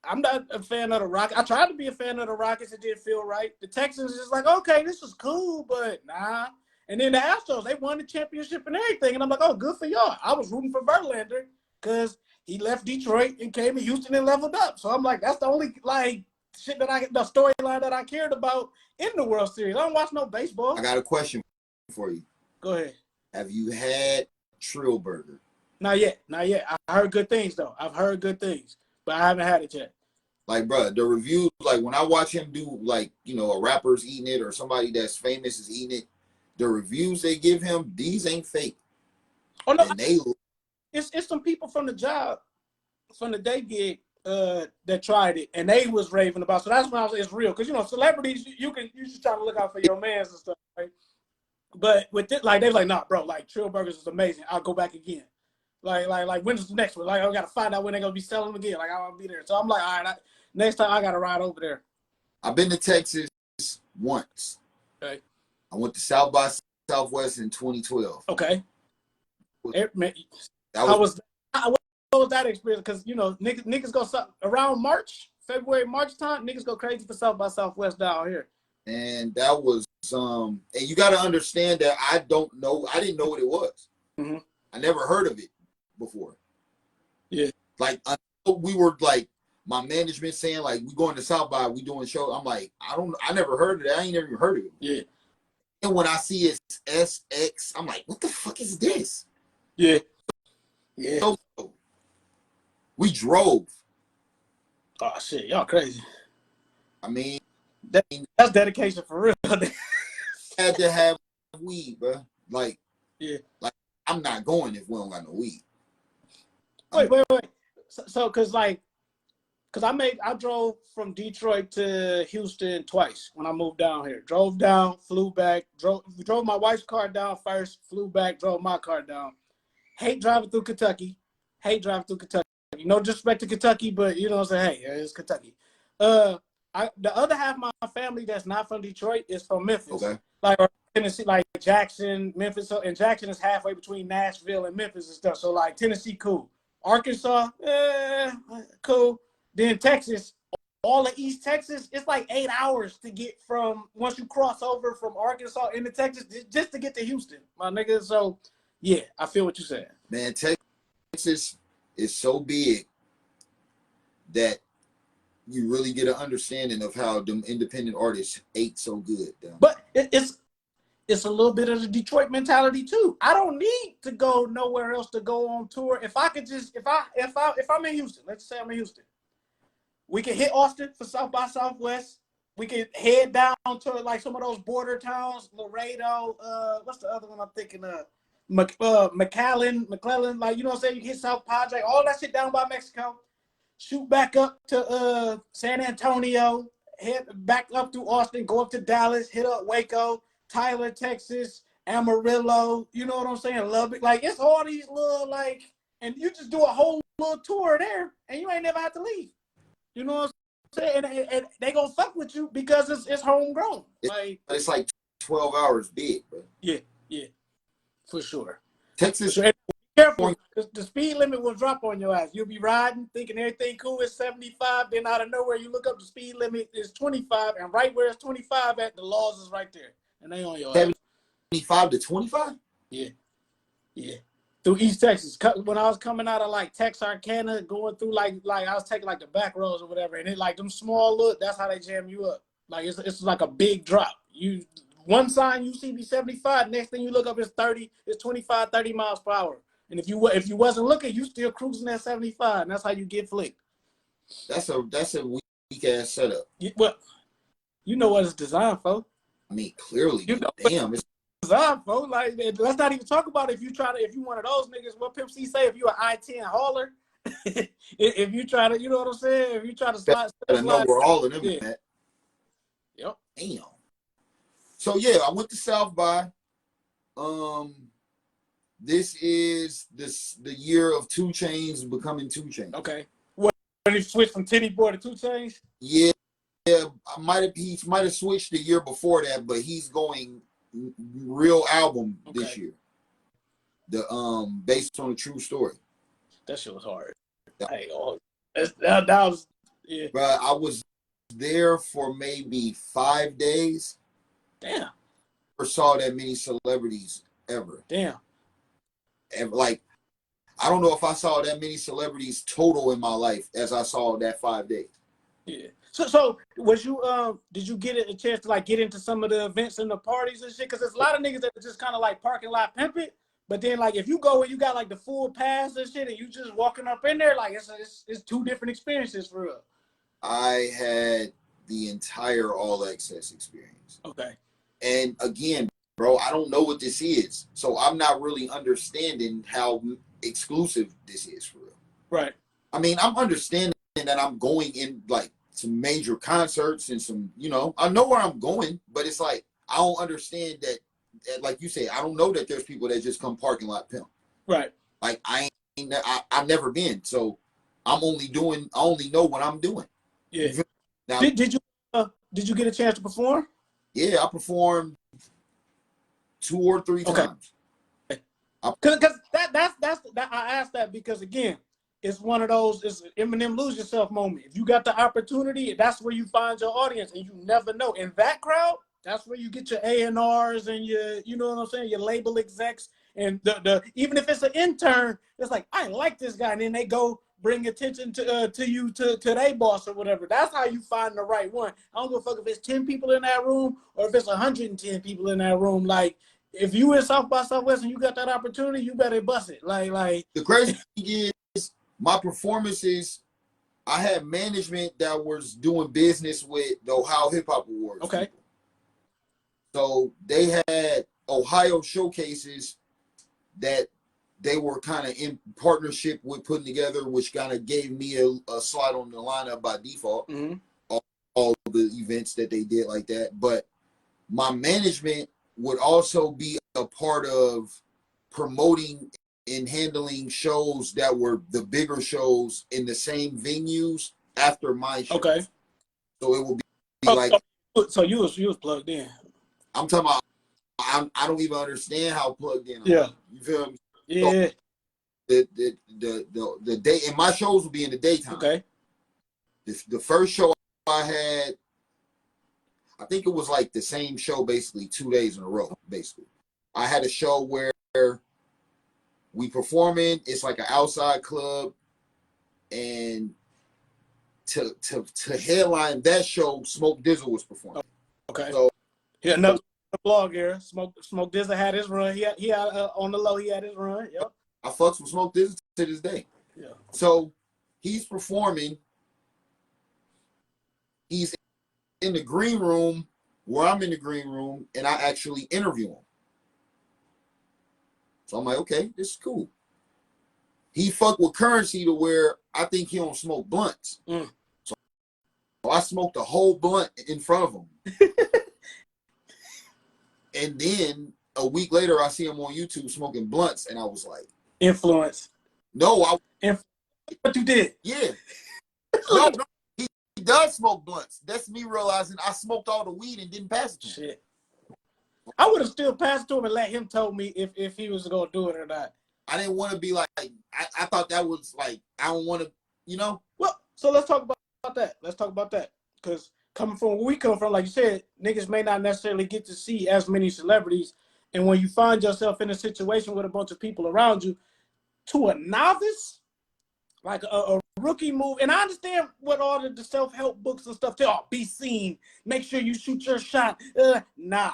I'm not a fan of the Rockets. I tried to be a fan of the Rockets. It didn't feel right. The Texans is like, okay, this is cool, but nah. And then the Astros, they won the championship and everything. And I'm like, oh, good for y'all. I was rooting for Verlander because he left Detroit and came to Houston and leveled up. So I'm like, that's the only like shit the storyline that I cared about in the World Series. I don't watch no baseball. I got a question for you. Go ahead. Have you had Trill Burger? Not yet. I heard good things though. I've heard good things, but I haven't had it yet. Like, bro, the reviews, like when I watch him do like, a rapper's eating it or somebody that's famous is eating it, the reviews they give him, these ain't fake. Oh no, and they it's some people from the job, from the day gig, that tried it and they was raving about. So that's when I was like, it's real because celebrities you just try to look out for your mans and stuff, right? But with this, like they was like, nah, bro, like Trill Burgers is amazing. I'll go back again. Like when's the next one? Like I gotta find out when they're gonna be selling them again. Like I want to be there. So I'm like, all right, next time I gotta ride over there. I've been to Texas once. Okay. I went to South by Southwest in 2012. Okay. What was that experience? Because niggas go around February, March time. Niggas go crazy for South by Southwest down here. And that was and you got to understand that I didn't know what it was. Mm-hmm. I never heard of it before. Yeah. Like we were like my management saying like we going to South by, we doing show. I'm like I never heard of it. I ain't never even heard of it. Yeah. And when I see it's SX, I'm like, what the fuck is this? Yeah. Yeah. So we drove. Oh shit, y'all crazy. I mean, that's dedication for real. Had to have weed, bro. Like, yeah. Like I'm not going if we don't got no weed. Wait. So I drove from Detroit to Houston twice when I moved down here. Drove down, flew back, drove my wife's car down first, flew back, drove my car down. Hate driving through Kentucky. No disrespect to Kentucky, but you know what I'm saying? Hey, it's Kentucky. The other half of my family that's not from Detroit is from Memphis. Okay. Like Tennessee, like Jackson, Memphis. And Jackson is halfway between Nashville and Memphis and stuff. So like Tennessee, cool. Arkansas, cool. Then Texas, all of East Texas, it's like 8 hours to get from once you cross over from Arkansas into Texas just to get to Houston, my nigga. So yeah, I feel what you're saying. Man, Texas is so big that you really get an understanding of how them independent artists ate so good. But it's a little bit of the Detroit mentality too. I don't need to go nowhere else to go on tour. If I could just if I'm in Houston, let's say I'm in Houston, we can hit Austin for South by Southwest. We can head down to like some of those border towns, Laredo. What's the other one I'm thinking of? McAllen, like, you know what I'm saying? You hit South Padre, all that shit down by Mexico. Shoot back up to San Antonio, head back up through Austin, go up to Dallas, hit up Waco, Tyler, Texas, Amarillo, you know what I'm saying? Lubbock. Like, it's all these little, like, and you just do a whole little tour there, and you ain't never have to leave. You know what I'm saying? And they gonna fuck with you because it's homegrown. It's like 12 hours big, bro. Yeah. For sure. Texas. Be careful, because the speed limit will drop on your ass. You'll be riding, thinking everything cool is 75. Then out of nowhere, you look up the speed limit is 25, and right where it's 25 at, the laws is right there, and they on your 75 to 25. Yeah. Through East Texas, when I was coming out of like Texarkana, going through like I was taking like the back roads or whatever, and it like them small look. That's how they jam you up. Like it's like a big drop. One sign you see be 75, next thing you look up is 30, it's 25, 30 miles per hour. And if you wasn't looking, you still cruising at 75, and that's how you get flicked. That's a weak ass setup. Well, You know what it's designed for. I mean, clearly, You know damn, it's designed for. Like, let's not even talk about if you one of those niggas. What Pimp C say? If you an I-10 hauler, if you try to, you know what I'm saying? If you try to slide, better know where all of them yeah. at. Yep. Damn. So yeah, I went to South by. This is the year of 2 Chainz becoming 2 Chainz. Okay. What, when he switched from Titty Boy to 2 Chainz? Yeah, he might have switched the year before that, but he's going real album this year. The based on a true story. That shit was hard. Yeah. Hey, that was yeah. But I was there for maybe 5 days. Damn. Never saw that many celebrities ever. Damn. Like, I don't know if I saw that many celebrities total in my life as I saw that 5 days. Yeah. So was you did you get a chance to like get into some of the events and the parties and shit? Because there's a lot of niggas that just kind of like parking lot pimp it. But then like if you go and you got like the full pass and shit and you just walking up in there, like it's 2 different experiences for real. I had the entire all access experience. Okay. And again, bro, I don't know what this is. So I'm not really understanding how exclusive this is for real. Right. I mean, I'm understanding that I'm going in like some major concerts and some, you know, I know where I'm going, but it's like, I don't understand that, like you say, I don't know that there's people that just come parking lot pimp. Right. Like I've never been. So I only know what I'm doing. Yeah. Now, did you get a chance to perform? Yeah, I performed 2 or 3 times. Because that's I asked that because again, it's one of those it's Eminem lose yourself moment. If you got the opportunity, that's where you find your audience, and you never know. In that crowd, that's where you get your A&Rs and your, you know what I'm saying, your label execs, and the even if it's an intern, it's like I like this guy, and then they go bring attention to you to their boss or whatever. That's how you find the right one. I don't give a fuck if it's 10 people in that room or if it's 110 people in that room. Like, if you in South by Southwest and you got that opportunity, you better bust it. Like the crazy thing is, my performances, I had management that was doing business with the Ohio Hip Hop Awards. Okay. People. So they had Ohio showcases that they were kind of in partnership with putting together, which kind of gave me a slot on the lineup by default. Mm-hmm. All the events that they did like that. But my management would also be a part of promoting and handling shows that were the bigger shows in the same venues after my show. Okay. So it would be like. So you was plugged in. I'm talking about. I don't even understand how plugged in. Yeah. You feel me? Yeah. So the day and my shows will be in the daytime. Okay. The first show I had, I think it was like the same show basically 2 days in a row. Basically, I had a show where we performing. It's like an outside club, and to headline that show, Smoke Dizzle was performing. Okay. So yeah, another blog here. Smoke Dizzle had his run. He had on the low. He had his run. Yep. I fucks with Smoke Dizzle to this day. Yeah. So he's performing. He's in the green room where I'm in the green room, and I actually interview him. So I'm like, okay, this is cool. He fucked with Currency to where I think he don't smoke blunts. So I smoked a whole blunt in front of him. And then a week later, I see him on YouTube smoking blunts, and I was like, influence. No, what you did? Yeah. no, he does smoke blunts. That's me realizing I smoked all the weed and didn't pass it to him. Shit. I would have still passed it to him and let him tell me if he was gonna do it or not. I didn't want to be like, I thought that was like, I don't want to, you know. Well, so let's talk about that. Let's talk about that. Because coming from where we come from, like you said, niggas may not necessarily get to see as many celebrities. And when you find yourself in a situation with a bunch of people around you, to a novice, like a rookie move, and I understand what all the self-help books and stuff tell. Oh, be seen. Make sure you shoot your shot. Nah.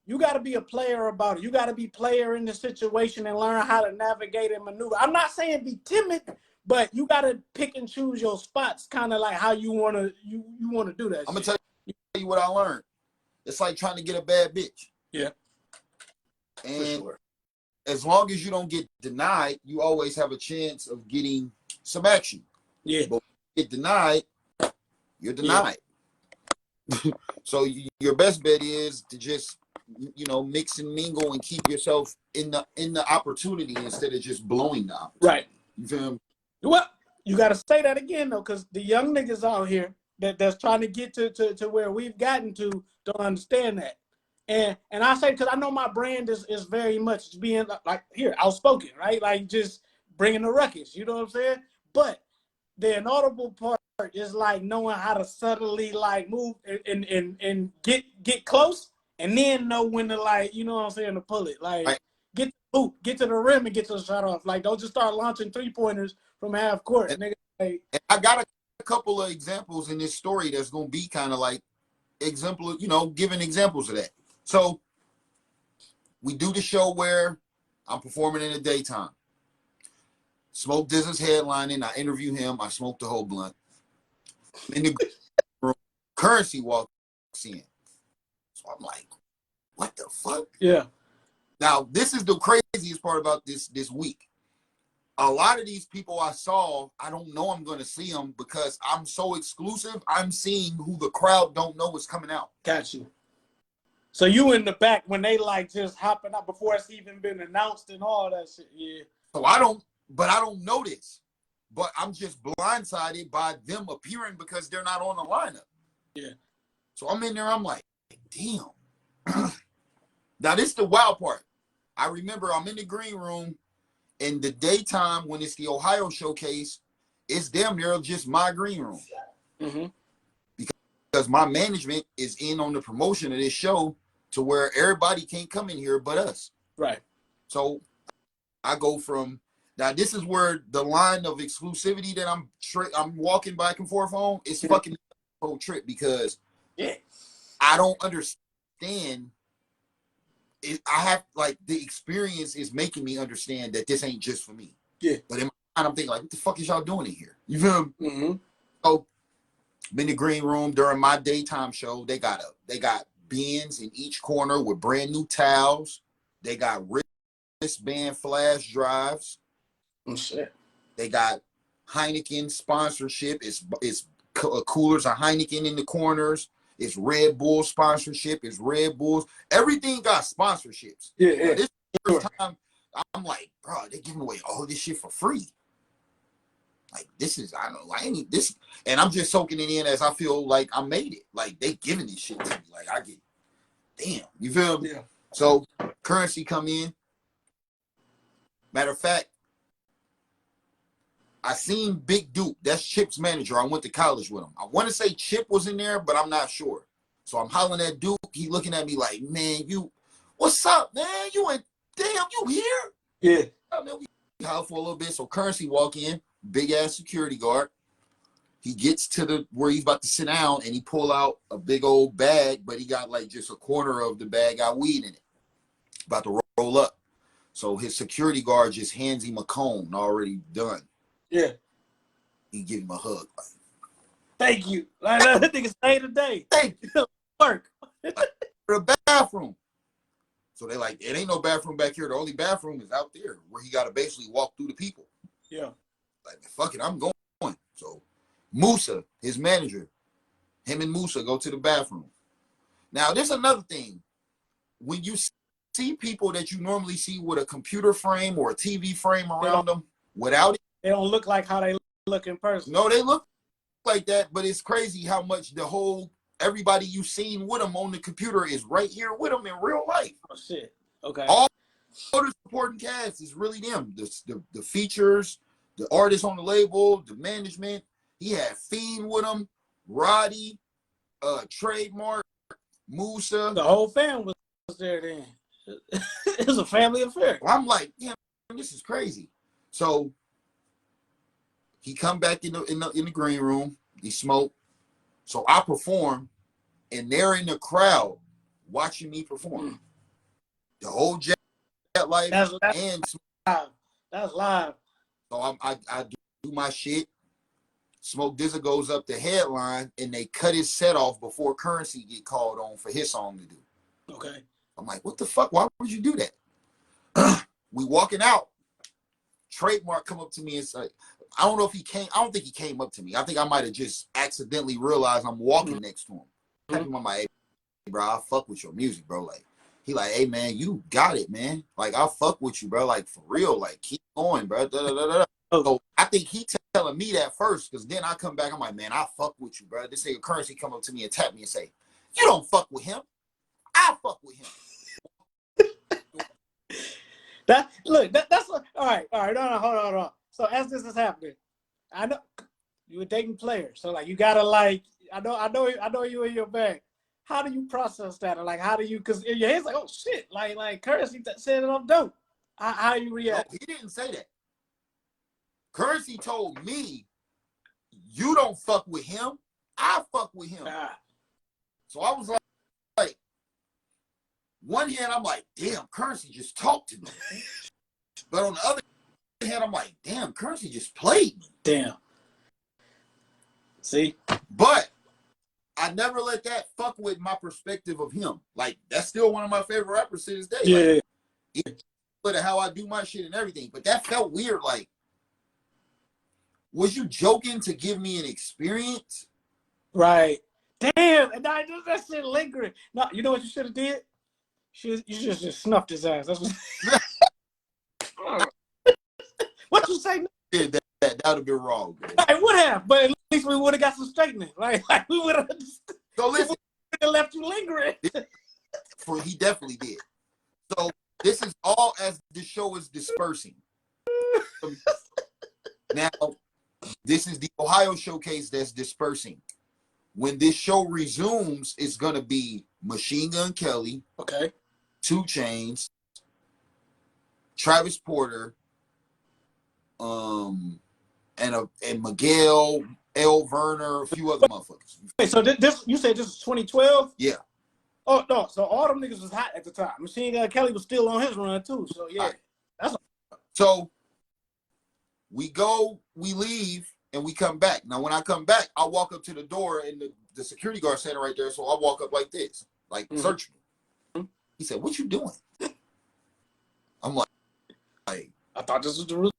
You got to be a player about it. You got to be player in the situation and learn how to navigate and maneuver. I'm not saying be timid, but you got to pick and choose your spots, kind of like how you want to do that. I'm gonna tell you what I learned. It's like trying to get a bad bitch. Yeah. And for sure. as long as you don't get denied, you always have a chance of getting some action. Yeah. But when you get denied, you're denied. Yeah. So your best bet is to just, you know, mix and mingle and keep yourself in the opportunity instead of just blowing the opportunity. Right. You feel me? Well, you got to say that again, though, because the young niggas out here that's trying to get to where we've gotten to don't understand that. And I say, because I know my brand is very much being like here, outspoken, right? Like just bringing the ruckus, you know what I'm saying? But the inaudible part is like knowing how to subtly like move and get close, and then know when to, like, you know what I'm saying, to pull it. Like Right. get to the rim and get to the shot off. Like don't just start launching 3-pointers from half court. And, nigga. Like, and I got a couple of examples in this story that's gonna be kind of like giving examples of that. So we do the show where I'm performing in the daytime. Smoke Dizz's headlining. I interview him. I smoke the whole blunt. In the room, Currency walks in. So I'm like, what the fuck? yeah. Now, this is the craziest part about this week. A lot of these people I saw, I don't know I'm going to see them because I'm so exclusive. I'm seeing who the crowd don't know is coming out. Got you. So you in the back when they like just hopping out before it's even been announced and all that shit. Yeah. So I don't know this, but I'm just blindsided by them appearing because they're not on the lineup. Yeah. So I'm in there. I'm like, damn. Now this is the wild part. I remember I'm in the green room in the daytime when it's the Ohio showcase. It's damn near just my green room. Mm-hmm. Because my management is in on the promotion of this show to where everybody can't come in here but us. Right. So I go from, now this is where the line of exclusivity that I'm walking back and forth on is fucking the whole trip, because I don't understand it. I have, like, the experience is making me understand that this ain't just for me. Yeah. But in my mind, I'm thinking like, what the fuck is y'all doing in here? You feel me? Mm-hmm. So I'm in the green room during my daytime show. They got bins in each corner with brand new towels. They got wristband flash drives. Oh, shit. They got Heineken sponsorship. It's coolers of Heineken in the corners. It's Red Bull sponsorship. It's Red Bulls. Everything got sponsorships. Yeah. Now, this is the first time I'm like, bro, they're giving away all this shit for free. Like, this is, I don't know, I ain't this, and I'm just soaking it in as I feel like I made it. Like, they giving this shit to me. Like, I get, damn, you feel me? Yeah. So Currency come in. Matter of fact, I seen Big Duke. That's Chip's manager. I went to college with him. I want to say Chip was in there, but I'm not sure. So I'm hollering at Duke. He looking at me like, man, what's up, man? You ain't, damn, you here? Yeah. I mean, we holler for a little bit. So Currency walk in, big ass security guard. He gets to where he's about to sit down, and he pull out a big old bag, but he got like just a corner of the bag got weed in it. About to roll up. So his security guard just hands him a cone already done. Yeah. He give him a hug. Like, thank you. Like that nigga say today. thank you. Work. For the bathroom. So they like, it ain't no bathroom back here. The only bathroom is out there where he got to basically walk through the people. Yeah. Like, fuck it, I'm going. So Musa, his manager, him and Musa go to the bathroom. Now, there's another thing. When you see people that you normally see with a computer frame or a TV frame around them, without it, they don't look like how they look in person. No, they look like that, but it's crazy how much everybody you seen with them on the computer is right here with them in real life. Oh, shit. Okay. All the supporting cast is really them. The features, the artists on the label, the management. He had Fiend with him, Roddy, Trademark, Musa. The whole fam was there then. It was a family affair. I'm like, damn, this is crazy. So he come back in the green room. He smoke. So I perform, and they're in the crowd watching me perform. The whole jet life that's and live. That's live. So I do my shit. Smoke DZA goes up the headline, and they cut his set off before Currency get called on for his song to do. Okay. I'm like, what the fuck? Why would you do that? We walking out. Trademark come up to me and say, I don't know if he came. I don't think he came up to me. I think I might have just accidentally realized I'm walking next to him. I'm like, hey, bro, I fuck with your music, bro. Like, he like, hey, man, you got it, man. Like, I fuck with you, bro. Like, for real. Like, keep going, bro. Da, da, da, da. So I think he telling me that first, because then I come back, I'm like, man, I fuck with you, bro. This nigga Currency come up to me and tap me and say, you don't fuck with him. I fuck with him. That's all right. No, hold on. So as this is happening, I know you were dating players, so like you gotta like I know you in your bag. How do you process that? Or like how do you? Because in your head's like, oh shit, like Currency said it I'm dope. How you react? No, he didn't say that. Currency told me, you don't fuck with him. I fuck with him. So I was like, one hand, I'm like, damn, Currency just talked to me. But on the other hand, I'm like, damn, Currency just played me. Damn. See? But I never let that fuck with my perspective of him. Like, that's still one of my favorite rappers to this day. Yeah. Like, but how I do my shit and everything. But that felt weird. Like, was you joking to give me an experience? Right. Damn. And that shit lingering. No, you know what you should have did? You should just snuffed his ass. That's what. What you say? Yeah, that would have been wrong. I would have, but at least we would have got some straightening, right? Like we would have. So listen, left you lingering. He definitely did. So this is all as the show is dispersing. Now, this is the Ohio showcase that's dispersing. When this show resumes, it's gonna be Machine Gun Kelly, okay, 2 Chainz, Travis Porter, and Miguel, L. Verner, a few other motherfuckers. Wait, so this you said this is 2012? Yeah. Oh no, so all them niggas was hot at the time. Machine Gun Kelly was still on his run too. So yeah, right. So we go, we leave, and we come back. Now when I come back, I walk up to the door, and the security guard standing right there. So I walk up like this, like search me. He said, "What you doing?" I'm like, I thought this was the routine.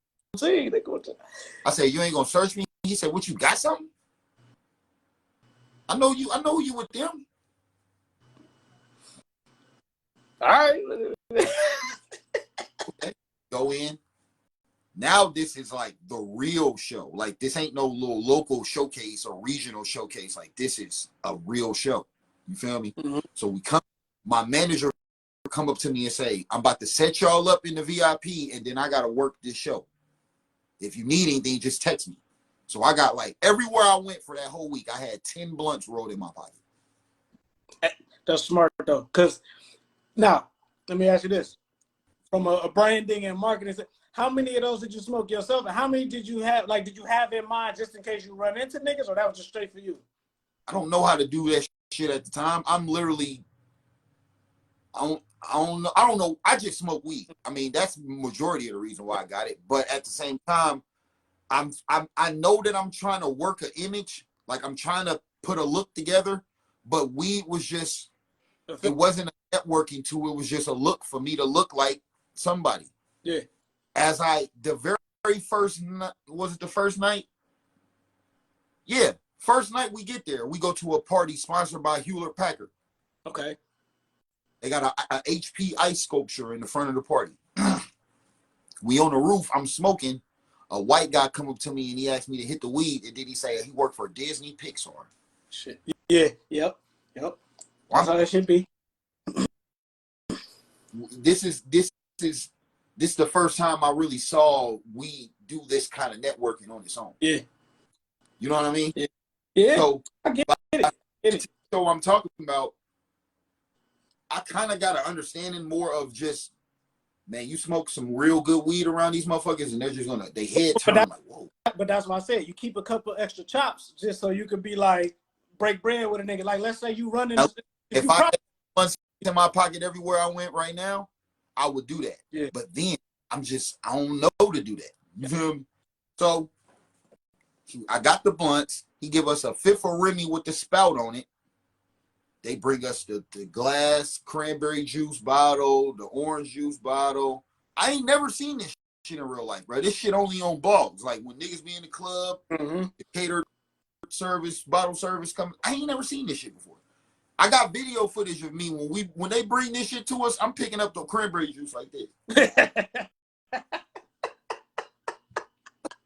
I said, "You ain't gonna search me?" He said, "What, you got something?" I know you with them. All right. Okay. Go in. Now this is like the real show. Like, this ain't no little local showcase or regional showcase. Like, this is a real show. You feel me? So we come. My manager come up to me and say, "I'm about to set y'all up in the VIP, and then I gotta work this show. If you need anything, just text me." So I got, like, everywhere I went for that whole week, I had 10 blunts rolled in my pocket. That's smart though, because now let me ask you this: from a branding and marketing, how many of those did you smoke yourself, and how many did you have? Like, did you have in mind just in case you run into niggas, or that was just straight for you? I don't know how to do that shit at the time. I'm literally, I don't know. I just smoke weed. I mean, that's the majority of the reason why I got it. But at the same time, I know that I'm trying to work an image, like I'm trying to put a look together, but weed was just, it wasn't a networking tool. It was just a look for me to look like somebody. Yeah. As the very first night, was it the first night? Yeah. First night we get there, we go to a party sponsored by Hewlett Packard. Okay. They got a HP ice sculpture in the front of the party. We on the roof, I'm smoking. A white guy come up to me and he asked me to hit the weed, and then he say he worked for Disney Pixar. Shit. Yeah. Yep. That's how that should be. This is the first time I really saw we do this kind of networking on its own. Yeah. You know what I mean? Yeah. So I get it. So I'm talking about, I kind of got an understanding more of just, man, you smoke some real good weed around these motherfuckers, and they're just gonna, they head turn like, whoa. But that's why I said you keep a couple extra chops just so you could be like, break bread with a nigga. Like, let's say you running. If I had one in my pocket everywhere I went right now, I would do that. Yeah. But then I don't know to do that. You feel me? So I got the blunts. He give us a fifth of Remy with the spout on it. They bring us the glass cranberry juice bottle, the orange juice bottle. I ain't never seen this shit in real life, bro. This shit only on blogs. Like when niggas be in the club, the catered service, bottle service coming. I ain't never seen this shit before. I got video footage of me when they bring this shit to us. I'm picking up the cranberry juice like this.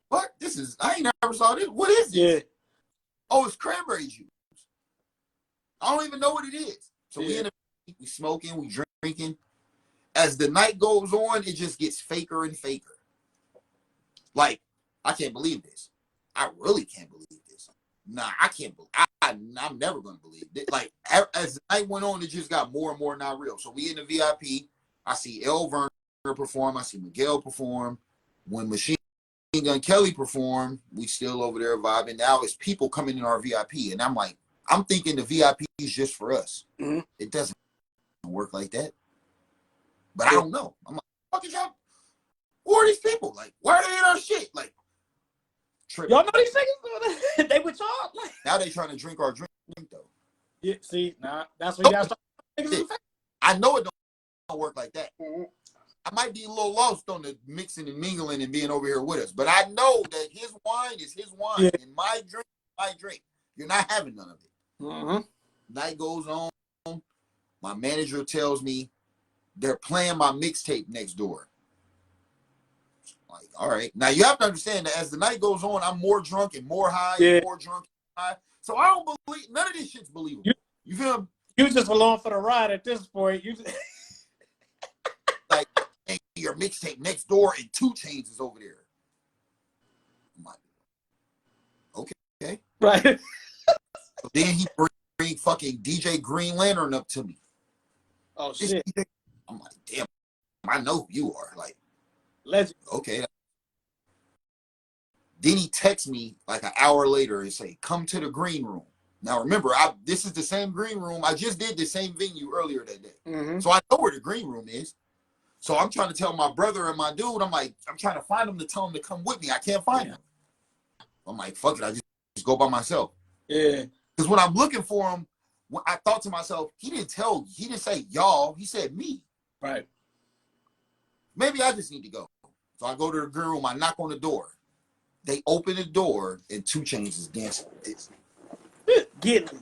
What? This is, I ain't never saw this. What is this? Yeah. Oh, it's cranberry juice. I don't even know what it is. So we smoking, we drinking. As the night goes on, it just gets faker and faker. Like, I can't believe this. I really can't believe this. Nah, I can't believe. I'm never gonna believe it. Like, as the night went on, it just got more and more not real. So we in the VIP. I see El Verner perform. I see Miguel perform. When Machine Gun Kelly performed, we still over there vibing. Now it's people coming in our VIP, and I'm like, I'm thinking the VIP is just for us. It doesn't work like that. But I don't know. I'm like, fuck is y'all? Who are these people? Like, why are they in our shit? Like, tripping. Y'all know these niggas? They with y'all? Like, now they trying to drink our drink though. Yeah, see, nah, that's what you gotta start. I know it don't work like that. I might be a little lost on the mixing and mingling and being over here with us, but I know that his wine is his wine, and my drink is my drink. You're not having none of it. Night goes on. My manager tells me they're playing my mixtape next door. Like, all right. Now you have to understand that as the night goes on, I'm more drunk and more high and more drunk and high. So I don't believe none of this shit's believable. You feel me? You just along for the ride at this point. You just... like, hey, your mixtape next door and 2 Chainz is over there. I'm like, okay. Right. So then he bring fucking DJ Green Lantern up to me. Oh shit. I'm like, damn, I know who you are. Like, legend. Okay. Then he texts me like an hour later and say, come to the green room. Now remember, this is the same green room. I just did the same venue earlier that day. So I know where the green room is. So I'm trying to tell my brother and my dude, I'm like, I'm trying to find him to tell him to come with me. I can't find him. I'm like, fuck it, I just go by myself. Yeah. Because when I'm looking for him, I thought to myself, he didn't say y'all, he said me. Right. Maybe I just need to go. So I go to the green room, I knock on the door. They open the door and 2 Chainz is dancing with this. Get me.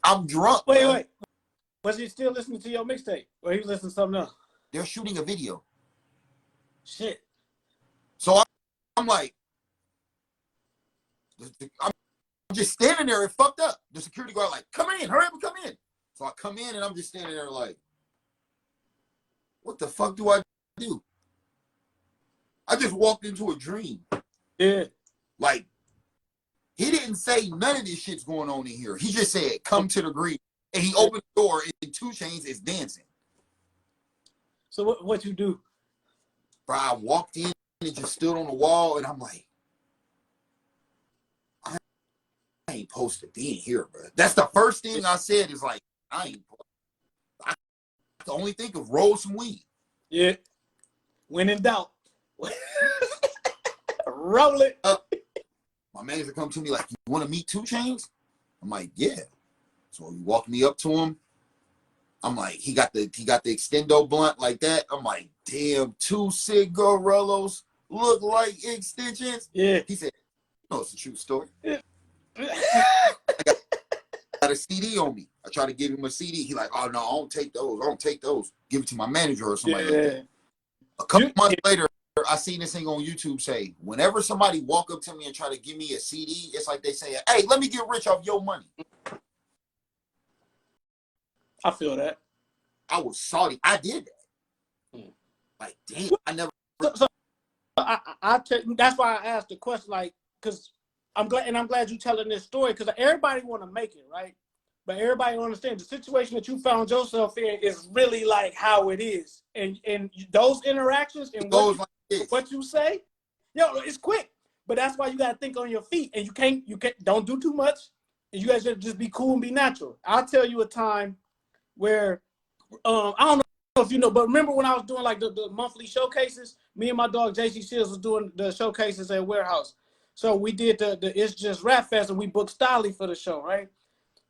I'm drunk. Wait. Was he still listening to your mixtape? Or he was listening to something else? They're shooting a video. Shit. So I'm like, I'm just standing there and fucked up. The security guard like, come in, hurry up and come in. So I come in and I'm just standing there like, what the fuck do I do? I just walked into a dream. Yeah. Like, he didn't say none of this shit's going on in here. He just said, come to the green. And he opened the door and 2 Chainz is dancing. So what you do? Bro, I walked in and just stood on the wall and I'm like, I ain't supposed to be in here, bro. That's the first thing I said is like, I can only think of roll some weed. Yeah. When in doubt. Roll it. My manager come to me like, you want to meet 2 Chainz? I'm like, yeah. So he walked me up to him. I'm like, he got the extendo blunt like that. I'm like, damn, 2 cigarillos look like extensions. Yeah. He said, you know, it's a true story. Yeah. I got a CD on me. I try to give him a CD. He like, oh no, I don't take those. Give it to my manager or somebody like that. A couple months later, I seen this thing on YouTube say, whenever somebody walk up to me and try to give me a CD, it's like they say, hey, let me get rich off your money. I feel that. I was salty. I did that. Like, damn, I never. So that's why I asked the question, like, because I'm glad you telling this story, because everybody want to make it, right? But everybody don't understand the situation that you found yourself in is really like how it is, and those interactions and what you say, it's quick. But that's why you got to think on your feet, and you can't don't do too much, and you guys should just be cool and be natural. I'll tell you a time where I don't know if you know, but remember when I was doing like the monthly showcases, me and my dog JC Seals was doing the showcases at Warehouse. So we did the It's Just Rap Fest, and we booked Stolly for the show, right?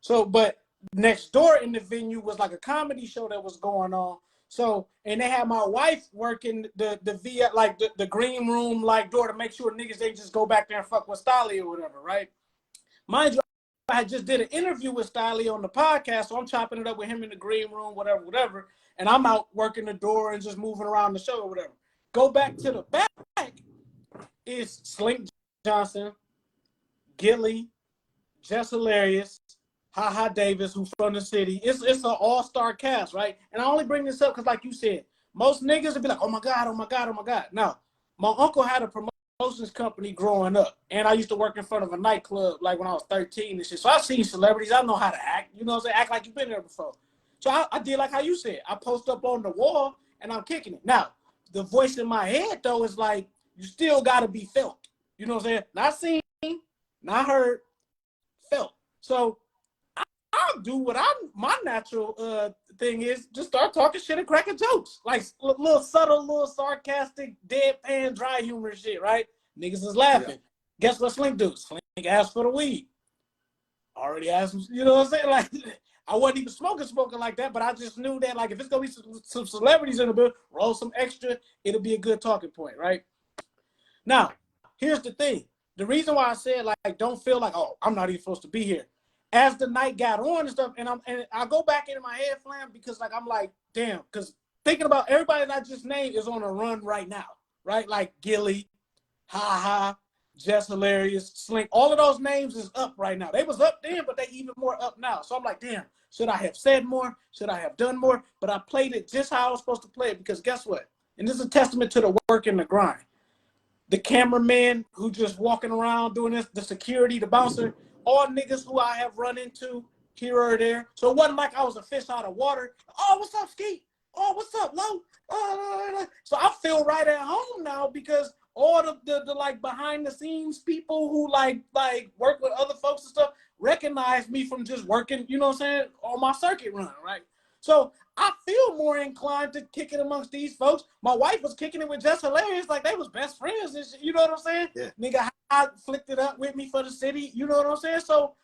So, but next door in the venue was like a comedy show that was going on. So, and they had my wife working the via like the green room like door to make sure niggas they just go back there and fuck with Stolly or whatever, right? Mind you, I just did an interview with Stolly on the podcast, so I'm chopping it up with him in the green room, whatever. And I'm out working the door and just moving around the show or whatever. Go back to the back is Slink Johnson, Gilly, Jess Hilarious, Ha Davis, who's from the city. It's an all-star cast, right? And I only bring this up because, like you said, most niggas would be like, oh my God, oh my God, oh my God. Now, my uncle had a promotions company growing up, and I used to work in front of a nightclub like when I was 13 and shit. So I've seen celebrities. I know how to act. You know what I'm saying? Act like you've been there before. So I did like how you said. I post up on the wall, and I'm kicking it. Now, the voice in my head, though, is like, you still got to be felt. You know what I'm saying? Not seen, not heard, felt. So I'll do what my natural thing is, just start talking shit and cracking jokes. Like little subtle, little sarcastic, deadpan, dry humor shit, right? Niggas is laughing. Yeah. Guess what Slink do? Slink asked for the weed. Already asked him, you know what I'm saying? Like, I wasn't even smoking like that, but I just knew that, like, if it's going to be some celebrities in the bill, roll some extra, it'll be a good talking point, right? Now, here's the thing. The reason why I said, like, don't feel like, oh, I'm not even supposed to be here. As the night got on and stuff, and I go back into my head, Flam, because, like, I'm like, damn, because thinking about everybody that I just named is on a run right now, right? Like Gilly, Ha, Jess Hilarious, Slink, all of those names is up right now. They was up then, but they even more up now. So I'm like, damn, should I have said more? Should I have done more? But I played it just how I was supposed to play it, because guess what? And this is a testament to the work and the grind. The cameraman who just walking around doing this, the security, the bouncer, all niggas who I have run into here or there. So it wasn't like I was a fish out of water. Oh, what's up, Skeet? Oh, what's up, Low? So I feel right at home now, because all the like behind the scenes people who like work with other folks and stuff recognize me from just working, you know what I'm saying, on my circuit run, right? So I feel more inclined to kick it amongst these folks. My wife was kicking it with Jess Hilarious, like they was best friends and shit, you know what I'm saying? Yeah. Nigga, I flicked it up with me for the city, you know what I'm saying? So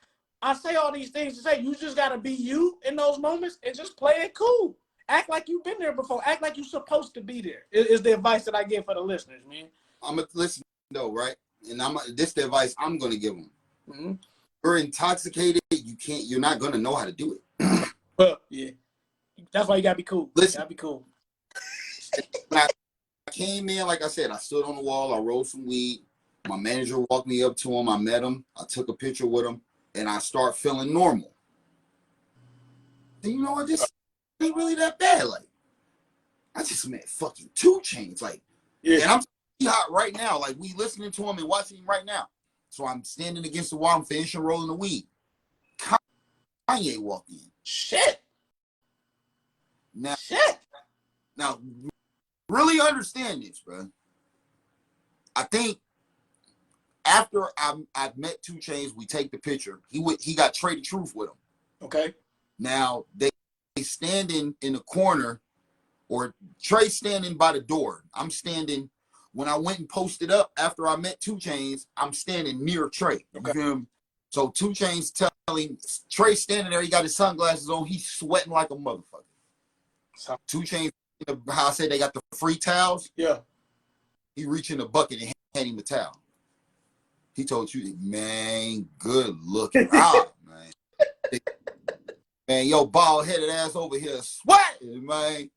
I say all these things to say you just gotta be you in those moments and just play it cool. Act like you've been there before. Act like you're supposed to be there. Is the advice that I give for the listeners, man. I'm gonna listen though, right? And this the advice I'm gonna give them. Mm-hmm. You're intoxicated. You're not gonna know how to do it. Well, yeah. That's why you gotta be cool. Listen, you gotta be cool. When I came in, like I said, I stood on the wall, I rolled some weed. My manager walked me up to him, I met him, I took a picture with him, and I start feeling normal. And you know what, this ain't really that bad. Like, I just met fucking 2 Chainz. Like, yeah. And I'm hot right now. Like, we listening to him and watching him right now. So I'm standing against the wall, I'm finishing rolling the weed. Kanye walked in. Shit. Now, really understand this, bro. I think after I met 2 Chainz, we take the picture. He got Trey the Truth with him. Okay. Now they standing in the corner, or Trey standing by the door. I'm standing. When I went and posted up after I met 2 Chainz, I'm standing near Trey. Okay. So 2 Chainz telling Trey standing there. He got his sunglasses on. He's sweating like a motherfucker. 2 Chainz, how I said they got the free towels. Yeah. He reached in the bucket and hand him the towel. He told you, man, good looking out, man. Man, yo, bald headed ass over here sweating, man.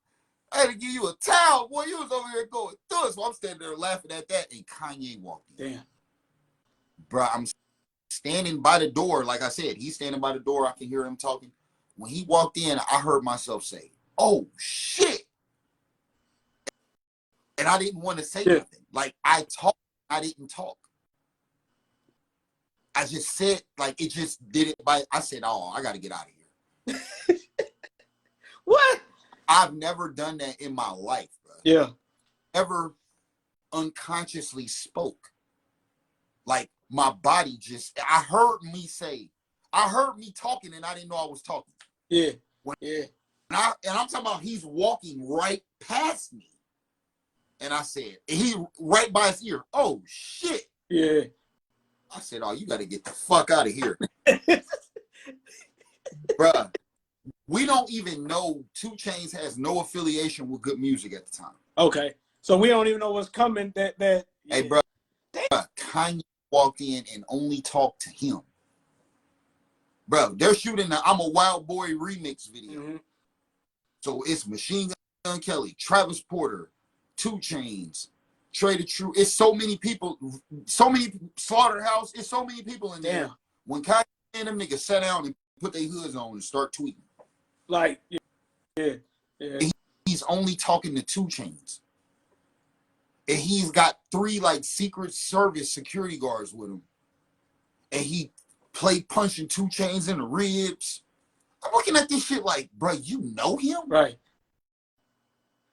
I had to give you a towel, boy. You was over here going through it. So I'm standing there laughing at that, and Kanye walked in. Damn. Bro, I'm standing by the door. Like I said, he's standing by the door. I can hear him talking. When he walked in, I heard myself say, oh, shit. And I didn't want to say nothing. Like, I talked, I didn't talk. I just said, like, it just did it by, I said, oh, I got to get out of here. What? I've never done that in my life, bro. Yeah. Ever unconsciously spoke. Like, my body just, I heard me talking and I didn't know I was talking. Yeah. And I'm talking about he's walking right past me. And I said, and he right by his ear, oh shit. Yeah. I said, oh, you got to get the fuck out of here. Bruh, we don't even know 2 Chainz has no affiliation with good music at the time. Okay. So we don't even know what's coming that yeah. Hey, bruh, Kanye walked in and only talked to him. Bro, they're shooting the I'm a Wild Boy remix video. Mm-hmm. So it's Machine Gun Kelly, Travis Porter, 2 Chainz, Trader True. It's so many people, so many Slaughterhouse. It's so many people in there. When Kanye and them niggas sat down and put their hoods on and start tweeting. Like, yeah. He's only talking to 2 Chainz. And he's got 3 like Secret Service security guards with him. And he played punching 2 Chainz in the ribs. I'm looking at this shit like, bro, you know him? Right.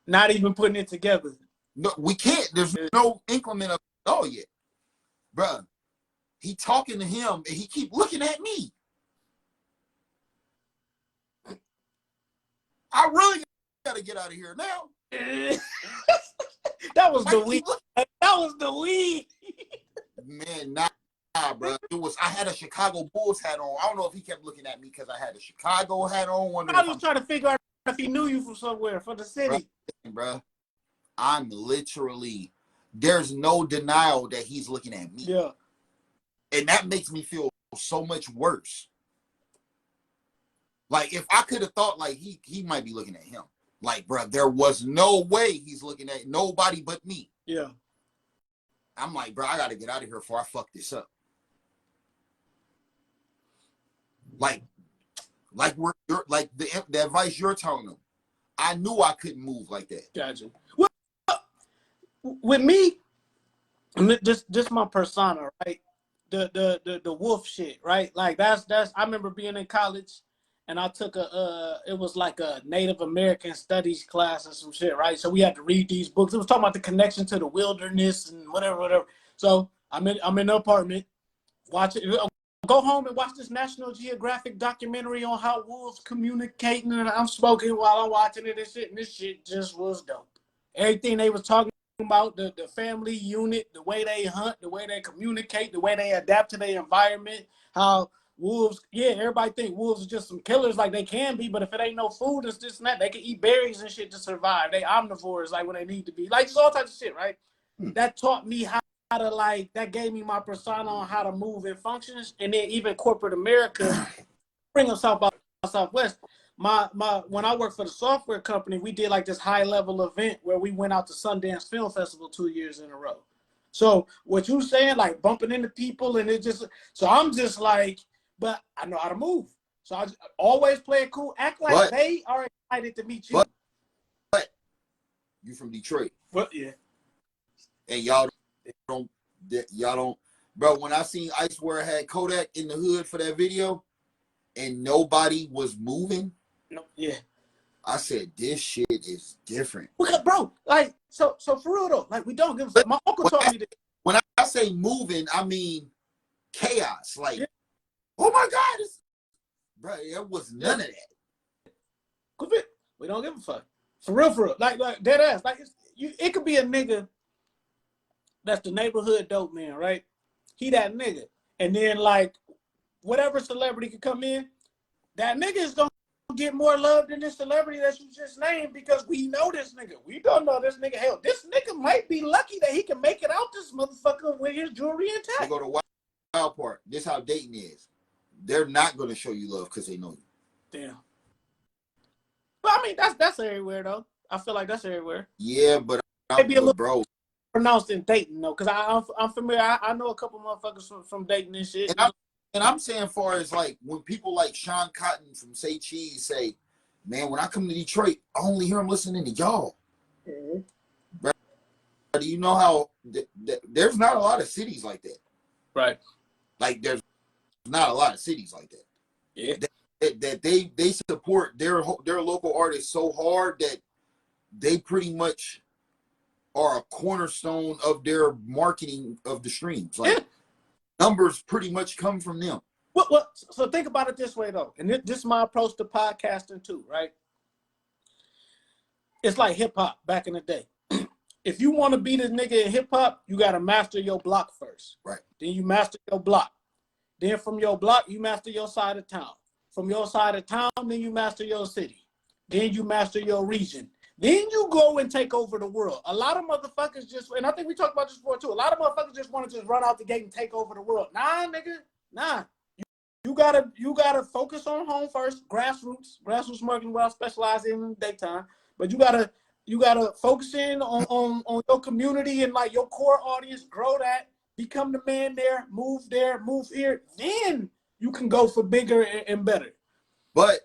Not even putting it together. No, we can't. There's no increment of it all yet. Bro, he talking to him and he keep looking at me. I really gotta get out of here now. That was the weed. That was the weed. Man, nah, bro. I had a Chicago Bulls hat on. I don't know if he kept looking at me because I had a Chicago hat on. I was trying to figure out if he knew you from somewhere, from the city. Bro, I'm literally, there's no denial that he's looking at me. Yeah. And that makes me feel so much worse. Like, if I could have thought, like, he might be looking at him. Like, bro, there was no way he's looking at nobody but me. Yeah. I'm like, bro, I got to get out of here before I fuck this up. Like the advice you're telling them. I knew I couldn't move like that. Gotcha. Well, with me, just my persona, right? The wolf shit, right? Like that's. I remember being in college, and I took it was like a Native American studies class or some shit, right? So we had to read these books. It was talking about the connection to the wilderness and whatever. So I'm in the apartment, go home and watch this National Geographic documentary on how wolves communicating, and I'm smoking while I'm watching it and shit. And this shit just was dope. Everything they was talking about, the family unit, the way they hunt, the way they communicate, the way they adapt to their environment, how wolves, everybody think wolves are just some killers like they can be, but if it ain't no food, it's this and that. They can eat berries and shit to survive. They omnivores like when they need to be. Like, just all types of shit, right? That taught me how to, like, that gave me my persona on how to move and functions. And then even corporate America, bring us South by Southwest. When I worked for the software company, we did like this high level event where we went out to Sundance Film Festival 2 years in a row. So what you saying, like bumping into people, and it just, so I'm just like, but I know how to move. So I always play it cool, act like they are excited to meet you. But you from Detroit. Well, yeah. And y'all don't, bro, when I seen Icewear had Kodak in the hood for that video and nobody was moving, no, yeah, I said, this shit is different. Because, bro, like, so for real though, like, we don't give a fuck. My uncle taught me that. When I say moving, I mean chaos. Like, oh my God, bro, there was none of that. We don't give a fuck. For real. Like dead ass. Like, it could be a nigga that's the neighborhood dope man, right? He that nigga. And then, like, whatever celebrity could come in, that nigga is gonna get more love than this celebrity that you just named because we know this nigga. We don't know this nigga. Hell, this nigga might be lucky that he can make it out this motherfucker with his jewelry intact. They go to wild part. This how dating is. They're not gonna show you love because they know you. Damn. But I mean, that's everywhere though. I feel like that's everywhere. Yeah, but maybe a little bro. Pronounced in dating though, because I'm familiar. I know a couple motherfuckers from dating and shit. And I'm saying, far as like when people like Sean Cotton from Say Cheese say, man, when I come to Detroit, I only hear them listening to y'all. Mm-hmm. Bro, do you know how there's not a lot of cities like that? Right. Like there's not a lot of cities like that. Yeah. That they support their local artists so hard that they pretty much are a cornerstone of their marketing of the streams. Like numbers pretty much come from them. Well, so think about it this way though, and this is my approach to podcasting too, right? It's like hip hop back in the day. if you want to be the nigga in hip hop, you got to master your block first. Right. Then you master your block. Then from your block, you master your side of town. From your side of town, then you master your city. Then you master your region. Then you go and take over the world. A lot of motherfuckers just, and I think we talked about this before too, a lot of motherfuckers just want to just run out the gate and take over the world. Nah, nigga, nah. You gotta focus on home first, grassroots marketing, what I specialize in daytime. But you gotta focus in on your community and like your core audience, grow that, become the man there, move here. Then you can go for bigger and better. But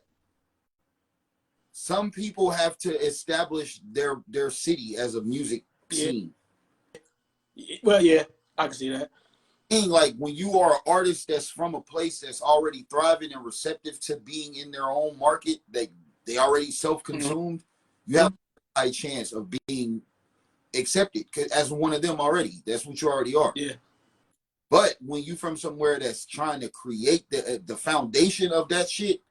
some people have to establish their city as a music scene. Well, yeah, I can see that. Like when you are an artist that's from a place that's already thriving and receptive to being in their own market, they already self-consumed, you have a high chance of being accepted as one of them already. That's what you already are. Yeah. But when you from somewhere that's trying to create the foundation of that shit,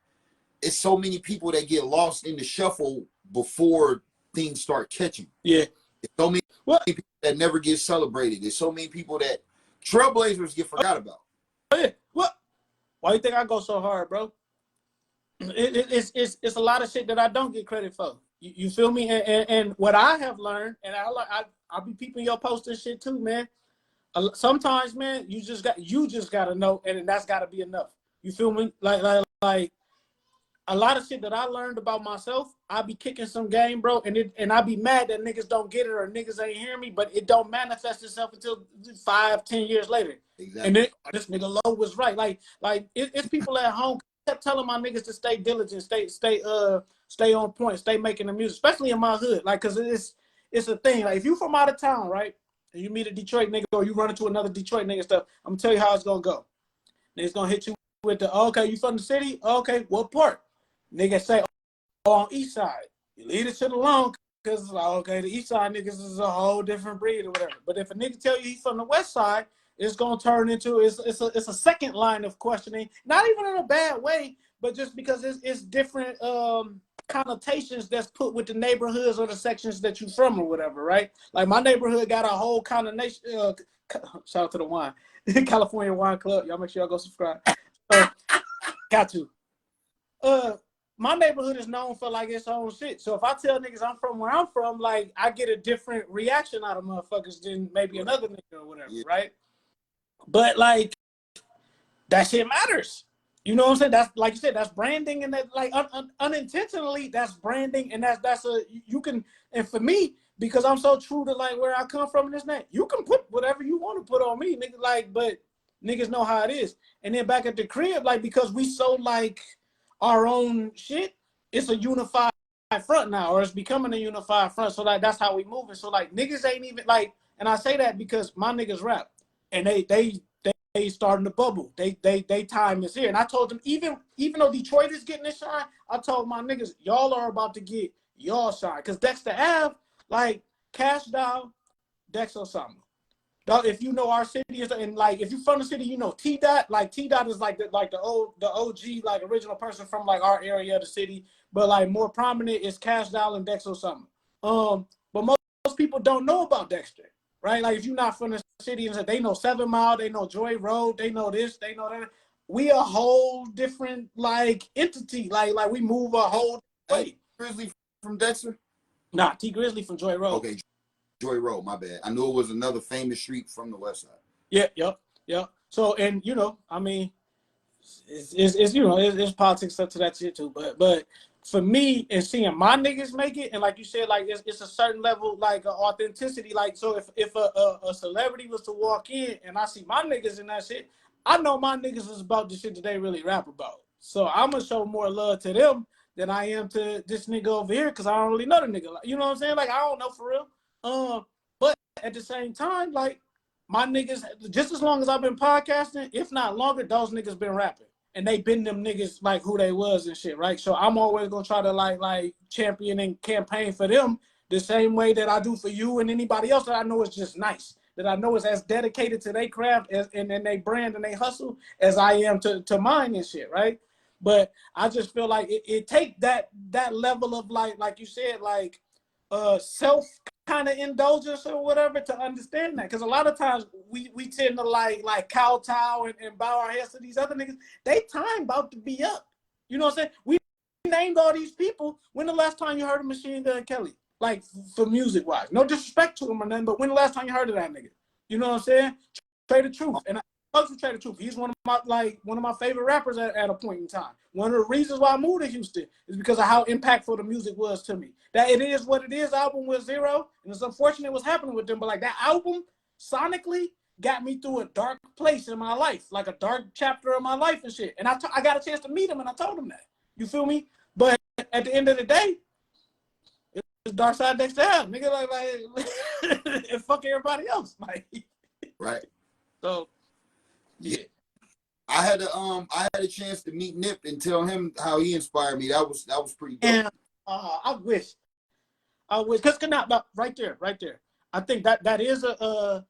it's so many people that get lost in the shuffle before things start catching. Yeah. It's so many people that never get celebrated. There's so many people that trailblazers get forgot about. Oh, yeah. What? Why do you think I go so hard, bro? It's a lot of shit that I don't get credit for. You feel me? And what I have learned, and I'll be peeping your posts and shit too, man. Sometimes, man, you just gotta know, and that's gotta be enough. You feel me? Like a lot of shit that I learned about myself, I be kicking some game, bro, and I be mad that niggas don't get it or niggas ain't hear me, but it don't manifest itself until 5-10 years later. Exactly. And then this nigga Low was right. Like it's people at home kept telling my niggas to stay diligent, stay on point, stay making the music, especially in my hood. Like, cause it's a thing. Like if you from out of town, right, and you meet a Detroit nigga or you run into another Detroit nigga stuff, I'm gonna tell you how it's gonna go. Niggas gonna hit you with the, okay, you from the city? Okay, what part? Nigga say, oh, on east side. You leave it to the alone because it's like, okay, the east side niggas is a whole different breed or whatever. But if a nigga tell you he's from the west side, it's gonna turn into it's a second line of questioning, not even in a bad way, but just because it's different connotations that's put with the neighborhoods or the sections that you from or whatever, right? Like my neighborhood got a whole connotation. Shout out to the wine, California Wine Club. Y'all make sure y'all go subscribe. Got to. My neighborhood is known for like its own shit. So if I tell niggas I'm from where I'm from, like I get a different reaction out of motherfuckers than maybe another nigga or whatever, right? But like that shit matters. You know what I'm saying? That's like you said, that's branding, and that like unintentionally that's branding, and that's you can, and for me, because I'm so true to like where I come from in this net, you can put whatever you want to put on me, nigga. Like, but niggas know how it is. And then back at the crib, like because we so like our own shit, it's a unified front now, or it's becoming a unified front. So like that's how we moving. So like niggas ain't even like, and I say that because my niggas rap, and they starting to bubble. They time is here. And I told them, even though Detroit is getting this shine, I told my niggas, y'all are about to get y'all shine. Because Dexter Ave, like Cash Doll, Dex Osama. If you know our city, and like if you from the city, you know T Dot. Like T Dot is like the OG like original person from like our area of the city. But like more prominent is Cash Doll and Dex Osama. But most people don't know about Dexter, right? Like if you're not from the city, and they know 7 Mile, they know Joy Road, they know this, they know that. We a whole different like entity. Like we move a whole way. Grizzly from Dexter? Nah, T Grizzly from Joy Road. Okay, Joy Road, my bad. I knew it was another famous street from the west side. Yeah, yep. So, and you know, I mean, it's you know, it's politics up to that shit too. But for me, and seeing my niggas make it, and like you said, like it's a certain level like authenticity. Like so, if a celebrity was to walk in and I see my niggas in that shit, I know my niggas is about the shit that they really rap about. So I'm gonna show more love to them than I am to this nigga over here because I don't really know the nigga. You know what I'm saying? Like I don't know for real. But at the same time, like my niggas, just as long as I've been podcasting, if not longer, those niggas been rapping, and they been them niggas like who they was and shit, right? So I'm always gonna try to like champion and campaign for them the same way that I do for you and anybody else that I know is just nice, that I know is as dedicated to their craft and they brand and they hustle as I am to mine and shit, right? But I just feel like it take that level of like you said, like self kind of indulgence or whatever to understand that. Because a lot of times we tend to like kowtow and bow our heads to these other niggas. They time about to be up. You know what I'm saying? We named all these people. When the last time you heard of Machine Gun Kelly? Like for music wise. No disrespect to him or nothing, but when the last time you heard of that nigga? You know what I'm saying? Trey the Truth. And I love Trey the Truth. He's one of my favorite rappers at a point in time. One of the reasons why I moved to Houston is because of how impactful the music was to me. That It Is What It Is album was zero, and it's unfortunate what's happening with them, but like that album sonically got me through a dark place in my life, like a dark chapter of my life and shit. And I got a chance to meet him, and I told him that. You feel me? But at the end of the day, it's Dark Side next to him, nigga. Like and fuck everybody else, like. Right. So, yeah. I had a chance to meet Nip and tell him how he inspired me. That was pretty dope. And I wish, because right there. I think that is a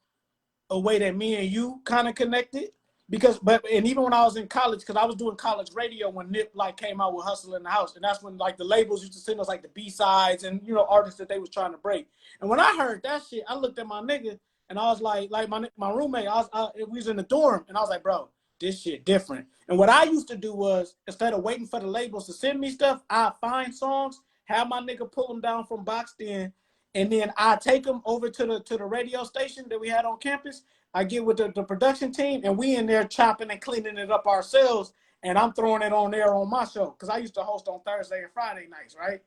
way that me and you kind of connected. And even when I was in college, because I was doing college radio when Nip like came out with Hustle in the House, and that's when like the labels used to send us like the B-sides and artists that they was trying to break. And when I heard that shit, I looked at my nigga and I was like my roommate, we was in the dorm, and I was like, bro, this shit different. And what I used to do was, instead of waiting for the labels to send me stuff, I find songs, have my nigga pull them down from Boxed In, and then I take them over to the radio station that we had on campus. I get with the production team, and we in there chopping and cleaning it up ourselves, and I'm throwing it on there on my show, because I used to host on Thursday and Friday nights, right?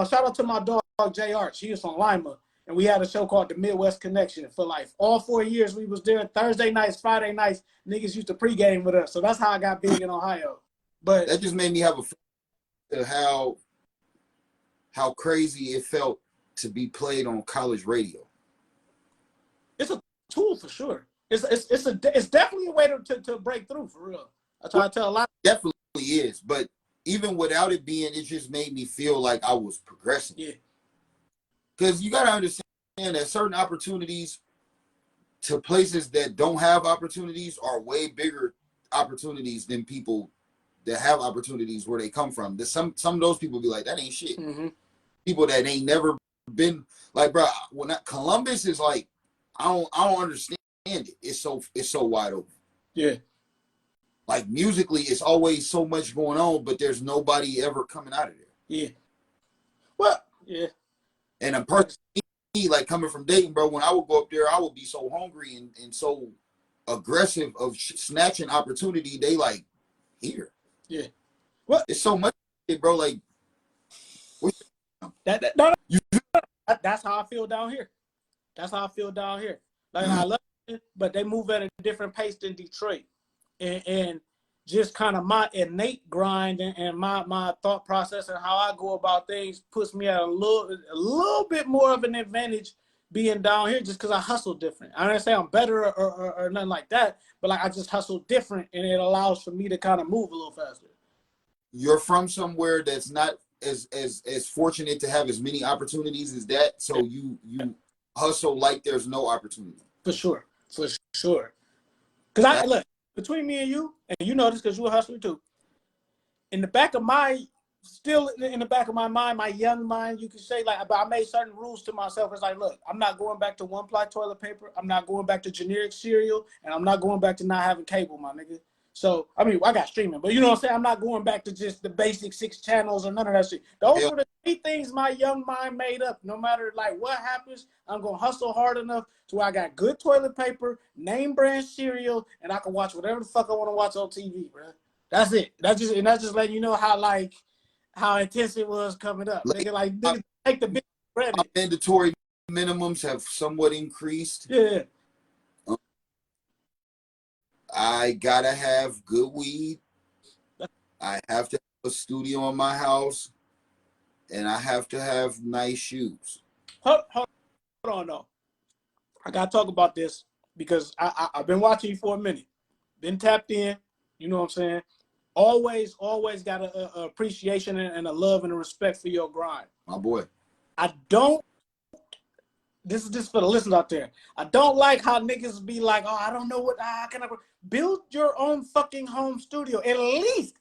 Shout out to my dog, J. Arch. He was from Lima, and we had a show called The Midwest Connection for life. All 4 years we was there, Thursday nights, Friday nights, niggas used to pregame with us. So that's how I got big in Ohio. But that just made me have a how crazy it felt to be played on college radio. It's a tool for sure. It's definitely a way to break through, for real. I try to tell a lot. Definitely is, but even without it being, it just made me feel like I was progressing. Yeah. Because you gotta understand that certain opportunities to places that don't have opportunities are way bigger opportunities than people that have opportunities where they come from. Some of those people be like, that ain't shit. Mm-hmm. People that ain't never been like, bro, Columbus is like, I don't understand it. It's so wide open. Yeah. Like musically, it's always so much going on, but there's nobody ever coming out of there. Yeah. Well, yeah. And a person like coming from Dayton, bro, when I would go up there, I would be so hungry and so aggressive of snatching opportunity. They like here. Yeah. Well, it's so much, bro. Like that's how I feel down here. That's how I feel down here. Like I love it, but they move at a different pace than Detroit, and just kind of my innate grind and my thought process and how I go about things puts me at a little bit more of an advantage being down here, just because I hustle different. I don't say I'm better or nothing like that, but like I just hustle different, and it allows for me to kind of move a little faster. You're from somewhere that's not as fortunate to have as many opportunities as that, so you hustle like there's no opportunity. For sure. Because look, between me and you know this because you're a hustler too, in the back of my mind, my young mind, you could say, like, but I made certain rules to myself. It's like, look, I'm not going back to one-ply toilet paper. I'm not going back to generic cereal, and I'm not going back to not having cable, my nigga. So, I mean, I got streaming, but you know what I'm saying? I'm not going back to just the basic 6 channels or none of that shit. Those were the 3 things my young mind made up. No matter, like, what happens, I'm going to hustle hard enough to where I got good toilet paper, name brand cereal, and I can watch whatever the fuck I want to watch on TV, bro. That's it. That's just letting you know how intense it was coming up. Nigga, take the big credit. Mandatory minimums have somewhat increased. Yeah. I gotta have good weed. I have to have a studio in my house, and I have to have nice shoes. Hold on, though. I gotta talk about this because I've been watching you for a minute. Been tapped in. You know what I'm saying? Always got a appreciation and a love and a respect for your grind. My boy. This is just for the listeners out there. I don't like how niggas be like, oh, I don't know what, can I build your own fucking home studio, at least,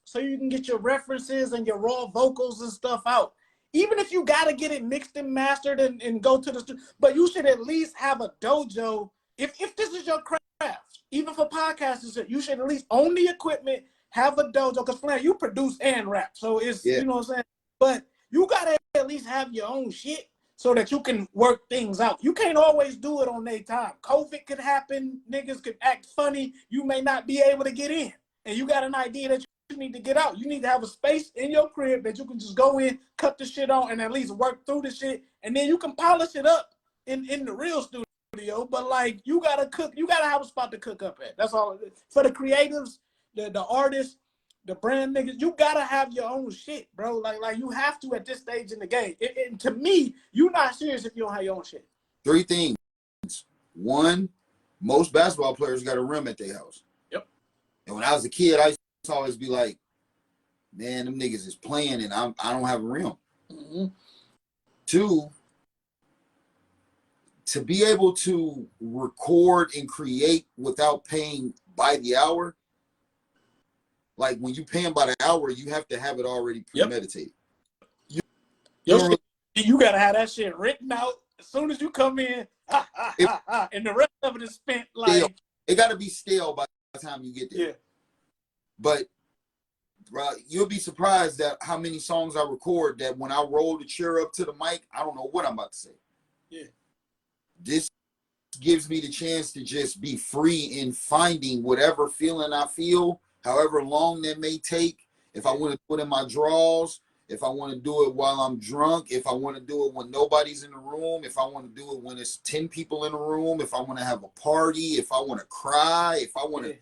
so you can get your references and your raw vocals and stuff out. even if you got to get it mixed and mastered and go to the studio, but you should at least have a dojo. If this is your craft, even for podcasters, you should at least own the equipment, have a dojo. Because Flan, you produce and rap, so it's you know what I'm saying. But you gotta at least have your own shit so that you can work things out. You can't always do it on their time. COVID could happen. Niggas could act funny. You may not be able to get in, and you got an idea that you need to get out. You need to have a space in your crib that you can just go in, cut the shit on, and at least work through the shit, and then you can polish it up in the real studio. But like, you gotta cook, you gotta have a spot to cook up at. That's all. For the creatives, the artists, the brand niggas, you gotta have your own shit, bro. Like you have to at this stage in the game. And to me, you're not serious if you don't have your own shit. 3 things. 1, most basketball players got a rim at their house. Yep. And when I was a kid, I used to always be like, man, them niggas is playing and I don't have a rim. Mm-hmm. 2, to be able to record and create without paying by the hour, like when you paying by the hour, you have to have it already premeditated. Yep. You gotta have that shit written out as soon as you come in, and the rest of it is spent like it gotta be stale by the time you get there. Yeah. But bro, you'll be surprised at how many songs I record that when I roll the chair up to the mic, I don't know what I'm about to say. Yeah. This gives me the chance to just be free in finding whatever feeling I feel, however long that may take. If I want to put in my drawers, if I want to do it while I'm drunk, if I want to do it when nobody's in the room, if I want to do it when it's 10 people in the room, if I want to have a party, if I want to cry, if I want to,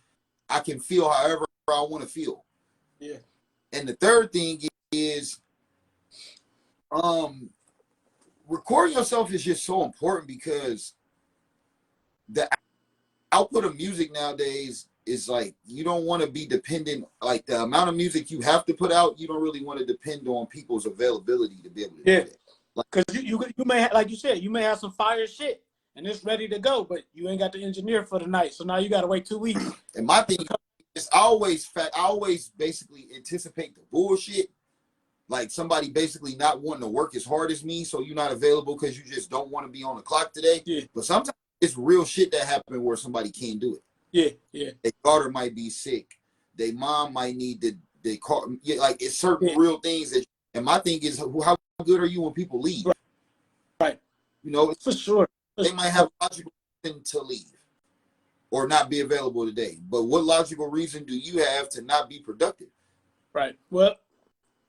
I can feel however I want to feel. Yeah. And the third thing is, recording yourself is just so important because the output of music nowadays is like, you don't want to be dependent, like the amount of music you have to put out, you don't really want to depend on people's availability to be able to do that. Because you may have, like you said, you may have some fire shit and it's ready to go, but you ain't got the engineer for the night, so now you got to wait 2 weeks. And my thing is, I always basically anticipate the bullshit. Like somebody basically not wanting to work as hard as me, so you're not available because you just don't want to be on the clock today. Yeah. But sometimes it's real shit that happen where somebody can't do it. Yeah, yeah. Their daughter might be sick. Their mom might need to. They call. Yeah, like it's certain real things that. And my thing is, how good are you when people leave? Right. You know, for sure. They might have a logical reason to leave or not be available today. But what logical reason do you have to not be productive? Right. Well,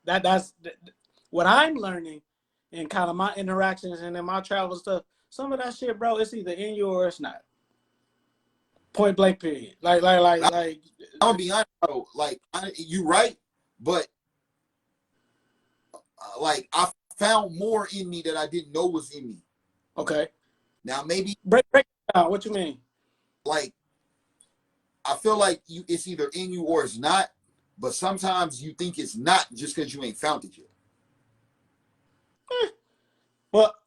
that's what I'm learning in kind of my interactions and in my travel stuff. Some of that shit, bro, it's either in you or it's not. Point blank, period. Like. I'll be honest, bro. Like, you right, but like I found more in me that I didn't know was in me. Okay. Now maybe break down. What you mean? Like, I feel like it's either in you or it's not. But sometimes you think it's not just because you ain't found it yet.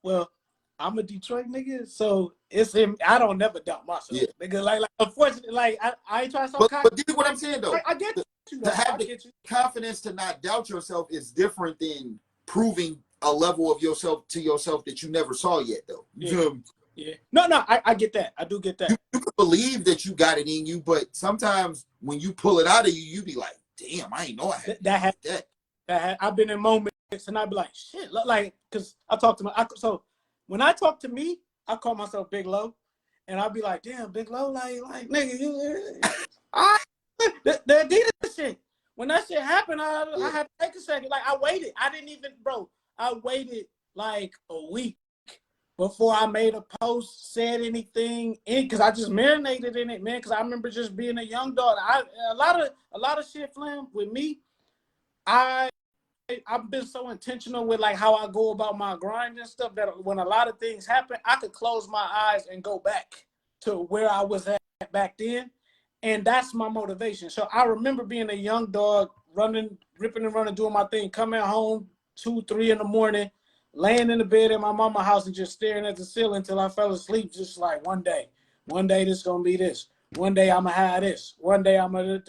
Well, I'm a Detroit nigga, so it's in. I don't never doubt myself. Yeah. Nigga, like unfortunately, like I ain't trying to sound cocky. But dig what I'm saying though. I get you. To have the confidence to not doubt yourself is different than proving a level of yourself to yourself that you never saw yet, though. Yeah. No, I get that. I do get that. You can believe that you got it in you, but sometimes when you pull it out of you, you be like, damn, I ain't know I had that. I've been in moments and I'd be like, shit, like, because I talk to so when I talk to me, I call myself Big Low, and I'd be like, damn, Big Low, like nigga, the Adidas shit. When that shit happened, I had to take a second. Like, I waited. I didn't even, bro. I waited like a week before I made a post, said anything, because I just marinated in it, man. Because I remember just being a young dog. A lot of shit, Flam, with me. I've been so intentional with like how I go about my grind and stuff that when a lot of things happen, I could close my eyes and go back to where I was at back then. And that's my motivation. So I remember being a young dog, running, ripping and running, doing my thing, coming home 2, 3 in the morning, laying in the bed at my mama's house and just staring at the ceiling until I fell asleep. Just like one day this is gonna be this. One day I'm gonna have this. One day I'm gonna.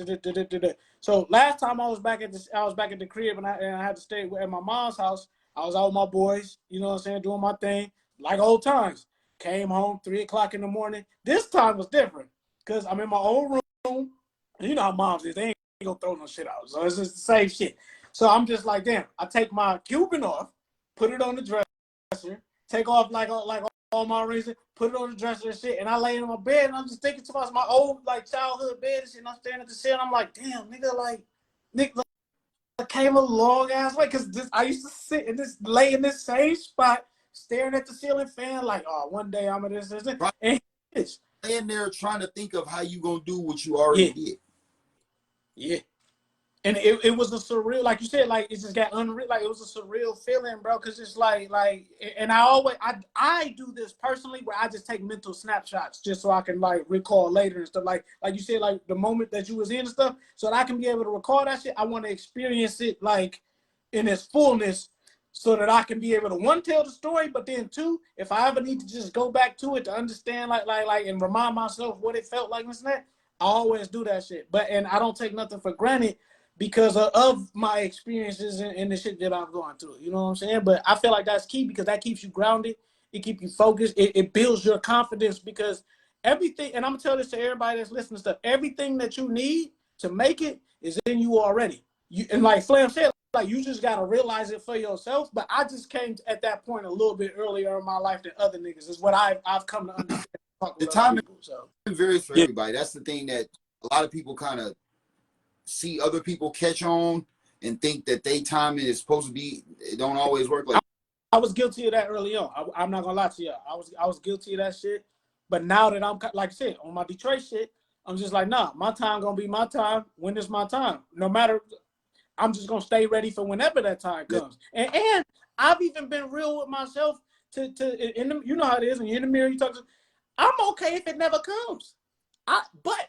So last time I was back at the crib and I had to stay at my mom's house. I was out with my boys, you know what I'm saying, doing my thing, like old times. Came home 3 o'clock in the morning. This time was different because I'm in my own room. And you know how moms is. They ain't gonna throw no shit out. So it's just the same shit. So I'm just like, damn, I take my Cuban off, put it on the dresser, take off like all my reason, put it on the dresser and shit, and I lay in my bed and I'm just thinking to myself, my old like childhood bed and shit, and I'm staring at the shit and I'm like, damn, nigga, like, nigga, I came a long ass way because I used to sit and just lay in this same spot staring at the ceiling fan like, oh, one day I'm gonna this. Right. And it's laying there trying to think of how you gonna do what you already yeah, did. yeah. And it was a surreal, like you said, like it just got unreal, like it was a surreal feeling, bro. Cause it's like, and I do this personally where I just take mental snapshots just so I can like recall later and stuff. Like you said, like the moment that you was in and stuff, so that I can be able to recall that shit. I want to experience it like in its fullness, so that I can be able to one tell the story, but then two, if I ever need to just go back to it to understand, like and remind myself what it felt like and that, I always do that shit. And I don't take nothing for granted because of my experiences and the shit that I've gone through. You know what I'm saying? But I feel like that's key because that keeps you grounded. It keeps you focused. It builds your confidence because everything, and I'm going to tell this to everybody that's listening to stuff, everything that you need to make it is in you already. And like Flam said, like you just got to realize it for yourself. But I just came at that point a little bit earlier in my life than other niggas is what I've come to understand. The time varies for yeah. everybody. That's the thing that a lot of people kind of see other people catch on and think that they timing is supposed to be. It don't always work like. I was guilty of that early on. I'm not gonna lie to you. I was guilty of that shit. But now that I'm like I said on my Detroit shit, I'm just like, nah, my time gonna be my time when it's my time. No matter, I'm just gonna stay ready for whenever that time comes. Yeah. And I've even been real with myself to in the, you know how it is when you're in the mirror. You talk to, I'm okay if it never comes. But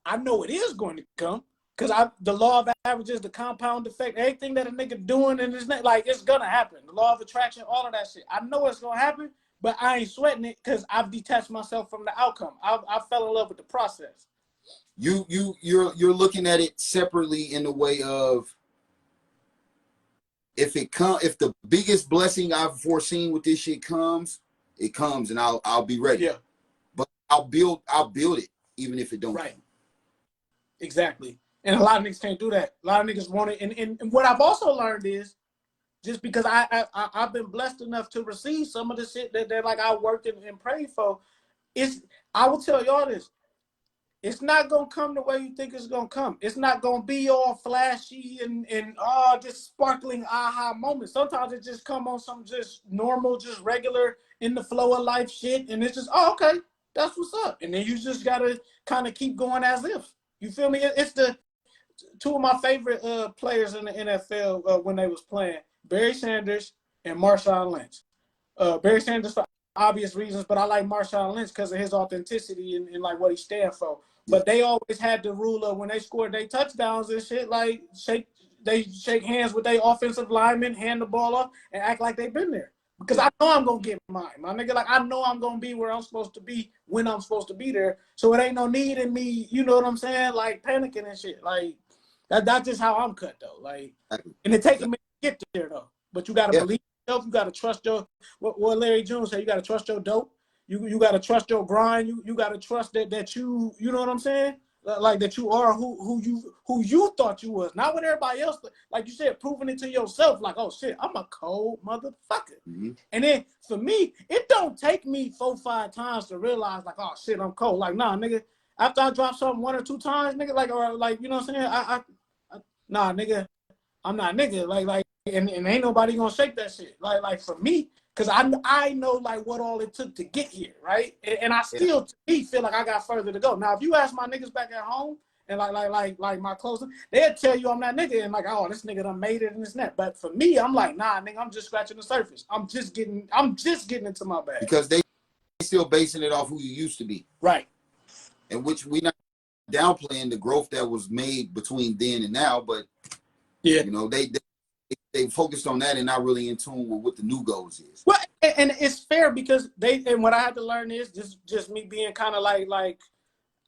I know it is going to come. Because the law of averages, the compound effect, everything that a nigga doing in his neck, like it's gonna happen. The law of attraction, all of that shit. I know it's gonna happen, but I ain't sweating it because I've detached myself from the outcome. I fell in love with the process. You're looking at it separately in the way of if the biggest blessing I've foreseen with this shit comes, it comes and I'll be ready. Yeah. But I'll build it even if it don't. Right. Exactly. And a lot of niggas can't do that. A lot of niggas want it. And what I've also learned is just because I've been blessed enough to receive some of the shit that like I worked and prayed for, I will tell y'all this. It's not gonna come the way you think it's gonna come. It's not gonna be all flashy and just sparkling aha moments. Sometimes it just come on some just normal, just regular in the flow of life shit, and it's just okay, that's what's up. And then you just gotta kind of keep going as if. You feel me? It's the two of my favorite players in the NFL when they was playing, Barry Sanders and Marshawn Lynch. Barry Sanders for obvious reasons, but I like Marshawn Lynch because of his authenticity and like what he stands for. But they always had the rule of when they scored their touchdowns and shit, like they shake hands with their offensive linemen, hand the ball off, and act like they've been there. Because I know I'm gonna get mine, my nigga. Like I know I'm gonna be where I'm supposed to be when I'm supposed to be there. So it ain't no need in me, you know what I'm saying? Like panicking and shit. Like that's just how I'm cut though. Like, and it takes a minute to get there though. But you gotta believe yourself. You gotta trust your what Larry June said. You gotta trust your dope. You gotta trust your grind. You gotta trust that you know what I'm saying? Like that you are who you thought you was, not what everybody else. Like you said, proving it to yourself. Like, oh shit, I'm a cold motherfucker. Mm-hmm. And then for me, it don't take me 4-5 times to realize like, oh shit, I'm cold. Like, nah, nigga. After I drop something 1 or 2 times, nigga, like, or like, you know what I'm saying? I nah, nigga, I'm not nigga. Like, and ain't nobody gonna shake that shit. Like for me, because I know like what all it took to get here, right? And I still to me feel like I got further to go. Now, if you ask my niggas back at home and like my close, they'll tell you I'm that nigga and like, oh, this nigga done made it and this and that. But for me, I'm like, nah, nigga, I'm just scratching the surface. I'm just getting into my bag. Because they still basing it off who you used to be. Right. And which we not downplaying the growth that was made between then and now, but yeah, you know, they focused on that and not really in tune with what the new goals is. Well, and it's fair because and what I had to learn is just me being kind of like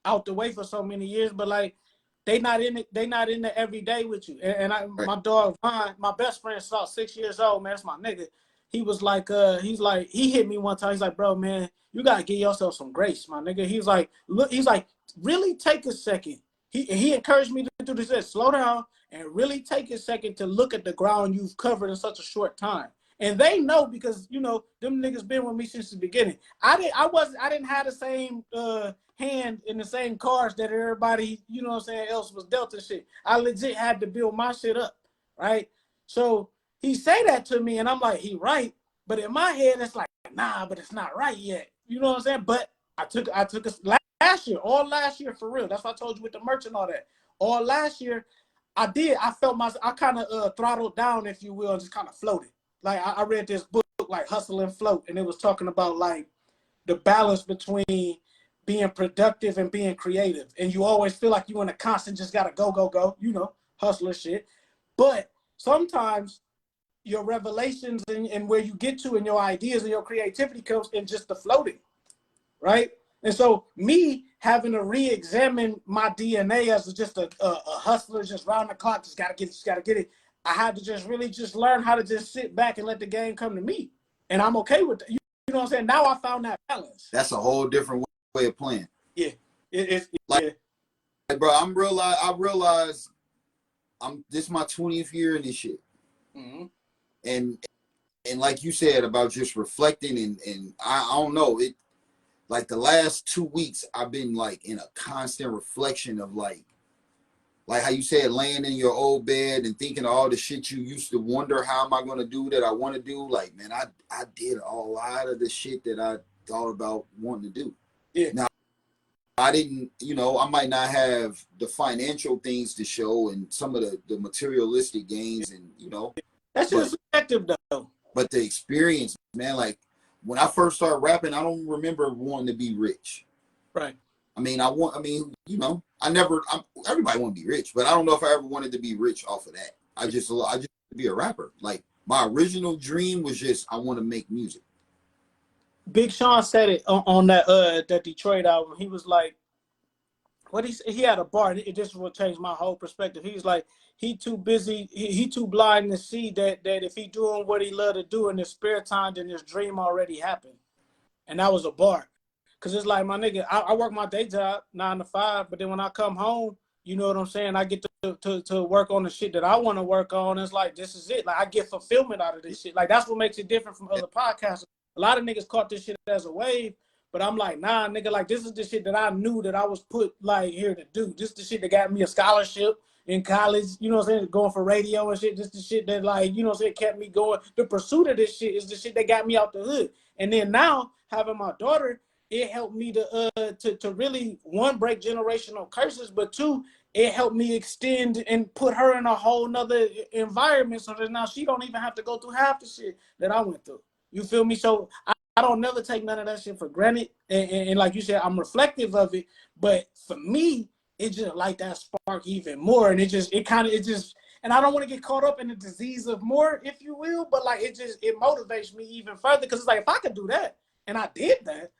out the way for so many years, but like they not in it. They not in there every day with you. And Right. my dog Vine, my best friend, saw 6 years old, man. That's my nigga. He was like, he hit me one time. He's like, bro, man, you gotta give yourself some grace, my nigga. He's like, look, he's like, really take a second. He encouraged me to do this. Said, slow down and really take a second to look at the ground you've covered in such a short time. And they know because them niggas been with me since the beginning. I didn't have the same hand in the same cards that everybody, else was dealt and shit. I legit had to build my shit up, right? So he say that to me, and I'm like, he right. But in my head, it's like, nah, but it's not right yet. You know what I'm saying? But I took a all last year for real. That's what I told you with the merch and all that. All last year, I felt I kind of throttled down, if you will, and just kind of floated. Like I read this book like Hustle and Float, and it was talking about like the balance between being productive and being creative. And you always feel like you in a constant just gotta go, hustler shit. But sometimes your revelations and where you get to and your ideas and your creativity comes in just the floating, right? And so me having to re-examine my DNA as just a hustler, just round the clock, just gotta get it. I had to just really just learn how to just sit back and let the game come to me. And I'm okay with that. You know what I'm saying? Now I found that balance. That's a whole different way of playing. Yeah. It's like, bro, I realize this is my 20th year in this shit. Mm-hmm. And like you said about just reflecting and I don't know, it like the last 2 weeks I've been like in a constant reflection of like how you said, laying in your old bed and thinking of all the shit you used to wonder, how am I going to do that I want to do? Like, man, I did a lot of the shit that I thought about wanting to do. Yeah. Now, I didn't, I might not have the financial things to show and some of the materialistic gains and, That's just subjective though. But the experience, man, like when I first started rapping, I don't remember wanting to be rich. Right. Everybody want to be rich, but I don't know if I ever wanted to be rich off of that. I just want to be a rapper. Like my original dream was just, I want to make music. Big Sean said it on that Detroit album. He was like, he had a bar, and it just will change my whole perspective. He was like, he too busy, he too blind to see that if he doing what he love to do in his spare time, then his dream already happened. And that was a bar. Cause it's like, my nigga, I work my day job 9 to 5, but then when I come home, you know what I'm saying, I get to work on the shit that I want to work on. It's like, this is it. Like, I get fulfillment out of this shit. Like, that's what makes it different from other podcasts. A lot of niggas caught this shit as a wave, but I'm like, nah, nigga, like, this is the shit that I knew that I was put, like, here to do. This is the shit that got me a scholarship in college, you know what I'm saying, going for radio and shit. This is the shit that, like, you know what I'm saying, kept me going. The pursuit of this shit is the shit that got me out the hood. And then now, having my daughter, it helped me to really, one, break generational curses, but two, it helped me extend and put her in a whole nother environment so that now she don't even have to go through half the shit that I went through. You feel me? So I don't never take none of that shit for granted. And like you said, I'm reflective of it. But for me, it just like that spark even more. And it just, and I don't want to get caught up in the disease of more, if you will, but like it motivates me even further. Because it's like, if I could do that, and I did that,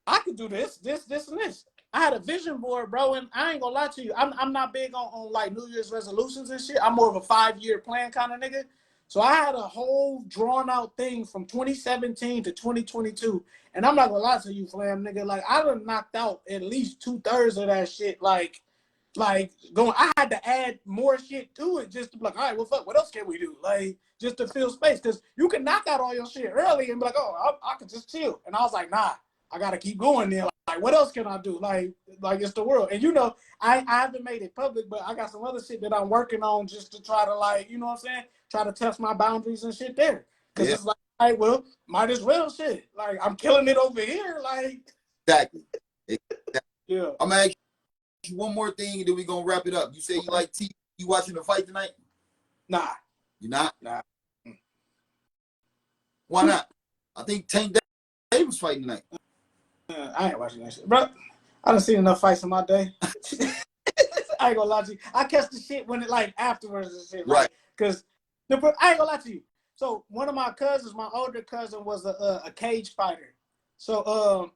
I could do this, and this. I had a vision board, bro, and I ain't gonna lie to you. I'm not big on like New Year's resolutions and shit. I'm more of a 5-year plan kind of nigga. So I had a whole drawn out thing from 2017 to 2022. And I'm not gonna lie to you, Flam, nigga. Like, I done knocked out at least 2/3 of that shit. Like going, I had to add more shit to it just to be like, all right, well, fuck, what else can we do? Like, just to fill space. Because you can knock out all your shit early and be like, oh, I could just chill. And I was like, nah, I got to keep going there. Like, what else can I do? Like it's the world. And, I haven't made it public, but I got some other shit that I'm working on just to try to, like, you know what I'm saying? Try to test my boundaries and shit there. Because it's like, all right, well, might as well shit. Like, I'm killing it over here. Like, Exactly. Yeah. I'm going to ask you one more thing, and then we're going to wrap it up. You say you like TV. You watching the fight tonight? Nah. You not? Nah. Why not? I think Tank Davis fighting tonight. I ain't watching that shit, bro. I done seen enough fights in my day. I ain't gonna lie to you. I catch the shit when it like afterwards and shit, right? Because I ain't gonna lie to you. So one of my cousins, my older cousin, was a cage fighter. So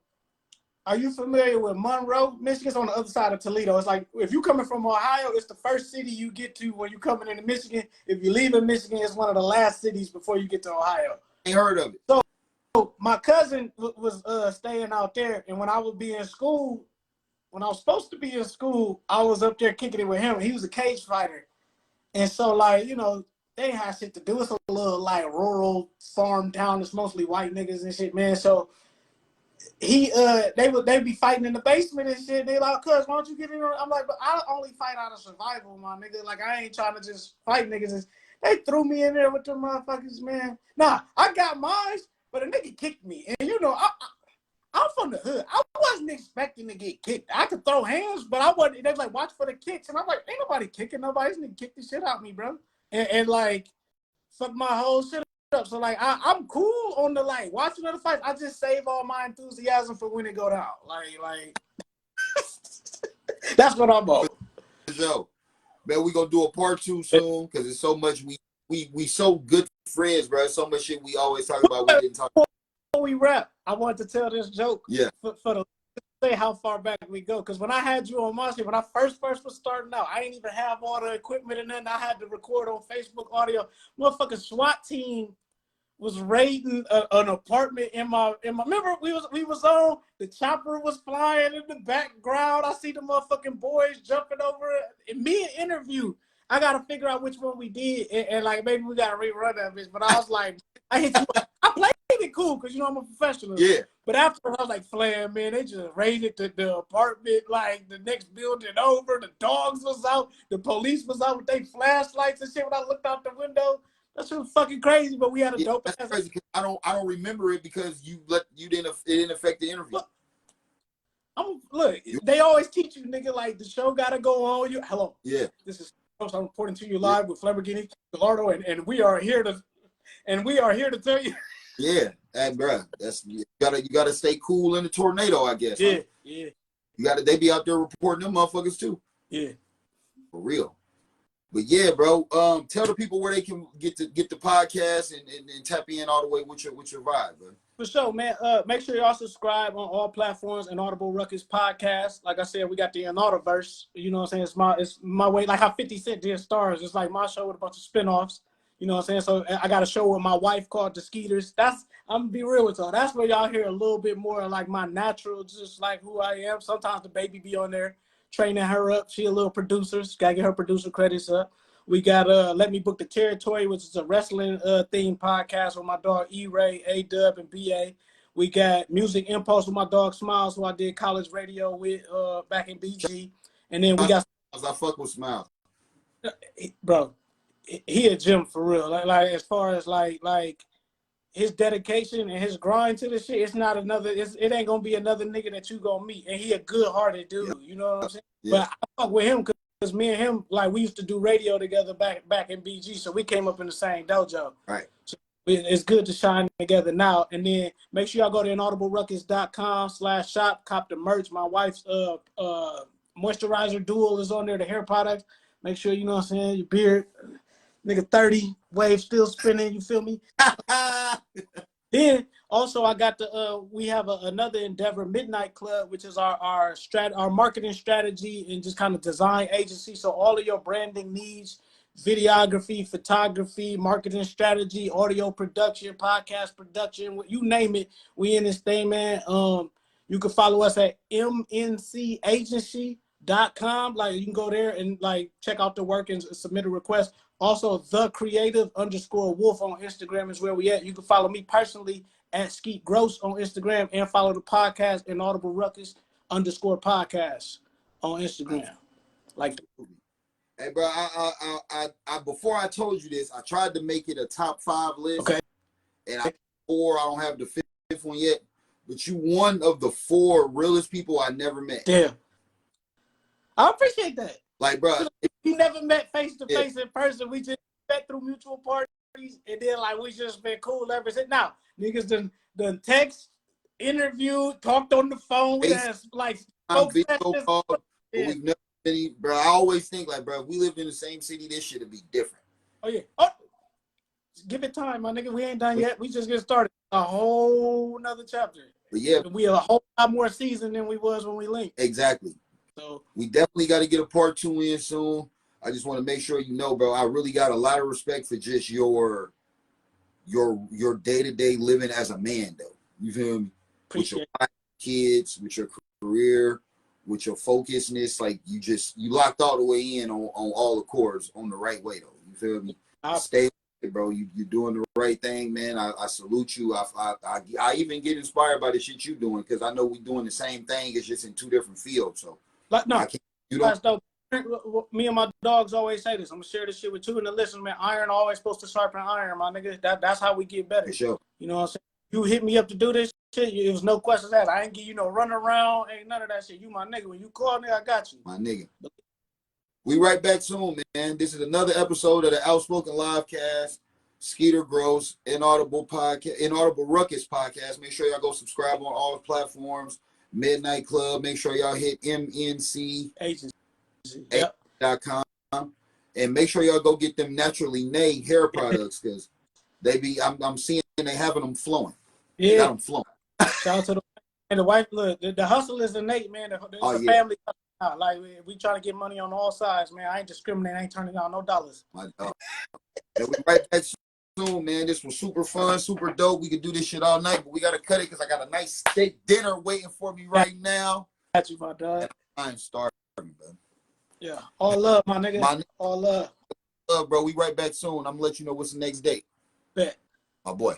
Are you familiar with Monroe, Michigan? It's on the other side of Toledo. It's like if you're coming from Ohio, it's the first city you get to when you're coming into Michigan. If you leave in Michigan, it's one of the last cities before you get to Ohio. I ain't heard of it. So my cousin was staying out there, and when I would be in school, when I was supposed to be in school, I was up there kicking it with him. He was a cage fighter, and so like they ain't had shit to do. It's a little like rural farm town. It's mostly white niggas and shit, man. So they be fighting in the basement and shit. They like, cuz, why don't you get in there? I'm like, but I only fight out of survival, my nigga. Like, I ain't trying to just fight niggas. They threw me in there with them motherfuckers, man. Nah, I got mine, but a nigga kicked me. And I'm from the hood. I wasn't expecting to get kicked. I could throw hands, but I wasn't. They like, watch for the kicks. And I'm like, ain't nobody kicking nobody. This nigga kicked the shit out of me, bro. And like, fuck my whole shit up. So like I'm cool on the like watching other fights. I just save all my enthusiasm for when it go down. Like that's what I'm on. Yo, man, we gonna do a part 2 soon because it's so much we so good friends, bro. So much shit we always talk about. We didn't talk. Before we wrap, I want to tell this joke. Yeah. For the say how far back we go. Because when I had you on my shit, when I first was starting out, I didn't even have all the equipment and then I had to record on Facebook audio. Motherfucking SWAT team was raiding an apartment in my remember we was on, the chopper was flying in the background. I see the motherfucking boys jumping over it. And me an interview. I gotta figure out which one we did and like maybe we gotta rerun that bitch. But I was like, I hit you. I played it cool because I'm a professional. Yeah. But after I was like, Flam, man, they just raided the apartment, like the next building over. The dogs was out, the police was out with their flashlights and shit. When I looked out the window, that shit was fucking crazy. But we had a dope. That's crazy. I don't remember it because it didn't affect the interview. Look, they always teach you, nigga, like the show gotta go on. Hello. Yeah. This is I'm reporting to you live with Flamborghini, Gallardo, and we are here to tell you. Yeah, and bro, you gotta stay cool in the tornado, I guess. Yeah, huh? yeah. They be out there reporting them motherfuckers too. Yeah. For real. But yeah, bro, tell the people where they can get the podcast and tap in all the way with your vibe, bro. For sure, man. Make sure y'all subscribe on all platforms and Audible Ruckus podcast. Like I said, we got the Anaudiverse. You know what I'm saying? It's my way. Like how 50 Cent did Stars. It's like my show with a bunch of spinoffs. You know what I'm saying? So I got a show with my wife called The Skeeters. I'm gonna be real with y'all. That's where y'all hear a little bit more like my natural, just like who I am. Sometimes the baby be on there training her up. She a little producer. Gotta get her producer credits up. We got Let Me Book the Territory, which is a wrestling themed podcast with my dog E-Ray, A-Dub, and B.A. We got Music Impulse with my dog Smiles, who I did college radio with back in BG. And then we got... I fuck with Smiles. Bro, he a gym for real. Like as far as like his dedication and his grind to this shit, it ain't gonna be another nigga that you gonna meet. And he a good-hearted dude, yep. You know what I'm saying? Yeah. But I fuck with him because me and him, like, we used to do radio together back in BG, so we came up in the same dojo. Right. So it's good to shine together now. And then make sure y'all go to inaudibleruckus.com/shop, cop the merch. My wife's moisturizer dual is on there, the hair products. Make sure, you know what I'm saying, your beard, nigga 30, wave still spinning, you feel me? Then also I got we have another endeavor, Midnight Club, which is our marketing strategy and just kind of design agency. So all of your branding needs, videography, photography, marketing strategy, audio production, podcast production, you name it, we in this thing, man. You can follow us at mncagency.com. Like, you can go there and like check out the work and submit a request. Also, @thecreative_wolf on Instagram is where we at. You can follow me personally at Skeet Gross on Instagram and follow the podcast Inaudible Ruckus _podcast on Instagram. Like, hey, bro, I before I told you this, I tried to make it a top 5 list. Okay. And I don't have the 5th one yet. But you one of the 4 realest people I never met. Yeah. I appreciate that. Like, bro, we never met face to face in person. We just met through mutual parties, and then like we just been cool ever since. Now, niggas done text, interviewed, talked on the phone with us, like video call. Yeah. We've never been, bro. I always think like, bro, if we lived in the same city, this shit'd be different. Oh yeah. Oh, give it time, my nigga. We ain't done yet. We just get started. A whole nother chapter. But yeah, we a whole lot more seasoned than we was when we linked. Exactly. So we definitely got to get a part 2 in soon. I just want to make sure you know, bro, I really got a lot of respect for just your day-to-day living as a man, though. You feel me? Appreciate with your kids, with your career, with your focusness, like you locked all the way in on all the chords on the right way, though. You feel me? Stay, bro. You're doing the right thing, man. I salute you. I even get inspired by the shit you doing, because I know we doing the same thing. It's just in 2 different fields. So like no, I can't, you don't. Me and my dogs always say this. I'm gonna share this shit with you and the listeners, man. Iron always supposed to sharpen iron, my nigga. That's how we get better. For sure. You know what I'm saying? You hit me up to do this shit, it was no questions asked. I ain't give you no run around, ain't none of that shit. You my nigga. When you call me, I got you. My nigga. We right back soon, man. This is another episode of the Outspoken Livecast. Skeeter Gross, Inaudible Ruckus podcast. Make sure y'all go subscribe on all platforms. Midnight Club. Make sure y'all hit MNC.com. And make sure y'all go get them naturally made hair products, because I'm seeing they having them flowing. Yeah. They got them flowing. Shout out to the wife. Look, the hustle is innate, man. It's a family. Like we trying to get money on all sides, man. I ain't discriminating. I ain't turning down no dollars. My dog. And we right back soon, man. This was super fun, super dope. We could do this shit all night, but we gotta cut it because I got a nice steak dinner waiting for me right now. Got you, my dog. I'm starving, man. Yeah, all love, my nigga. All love. Bro. We right back soon. I'm gonna let you know what's the next date. Bet. My boy.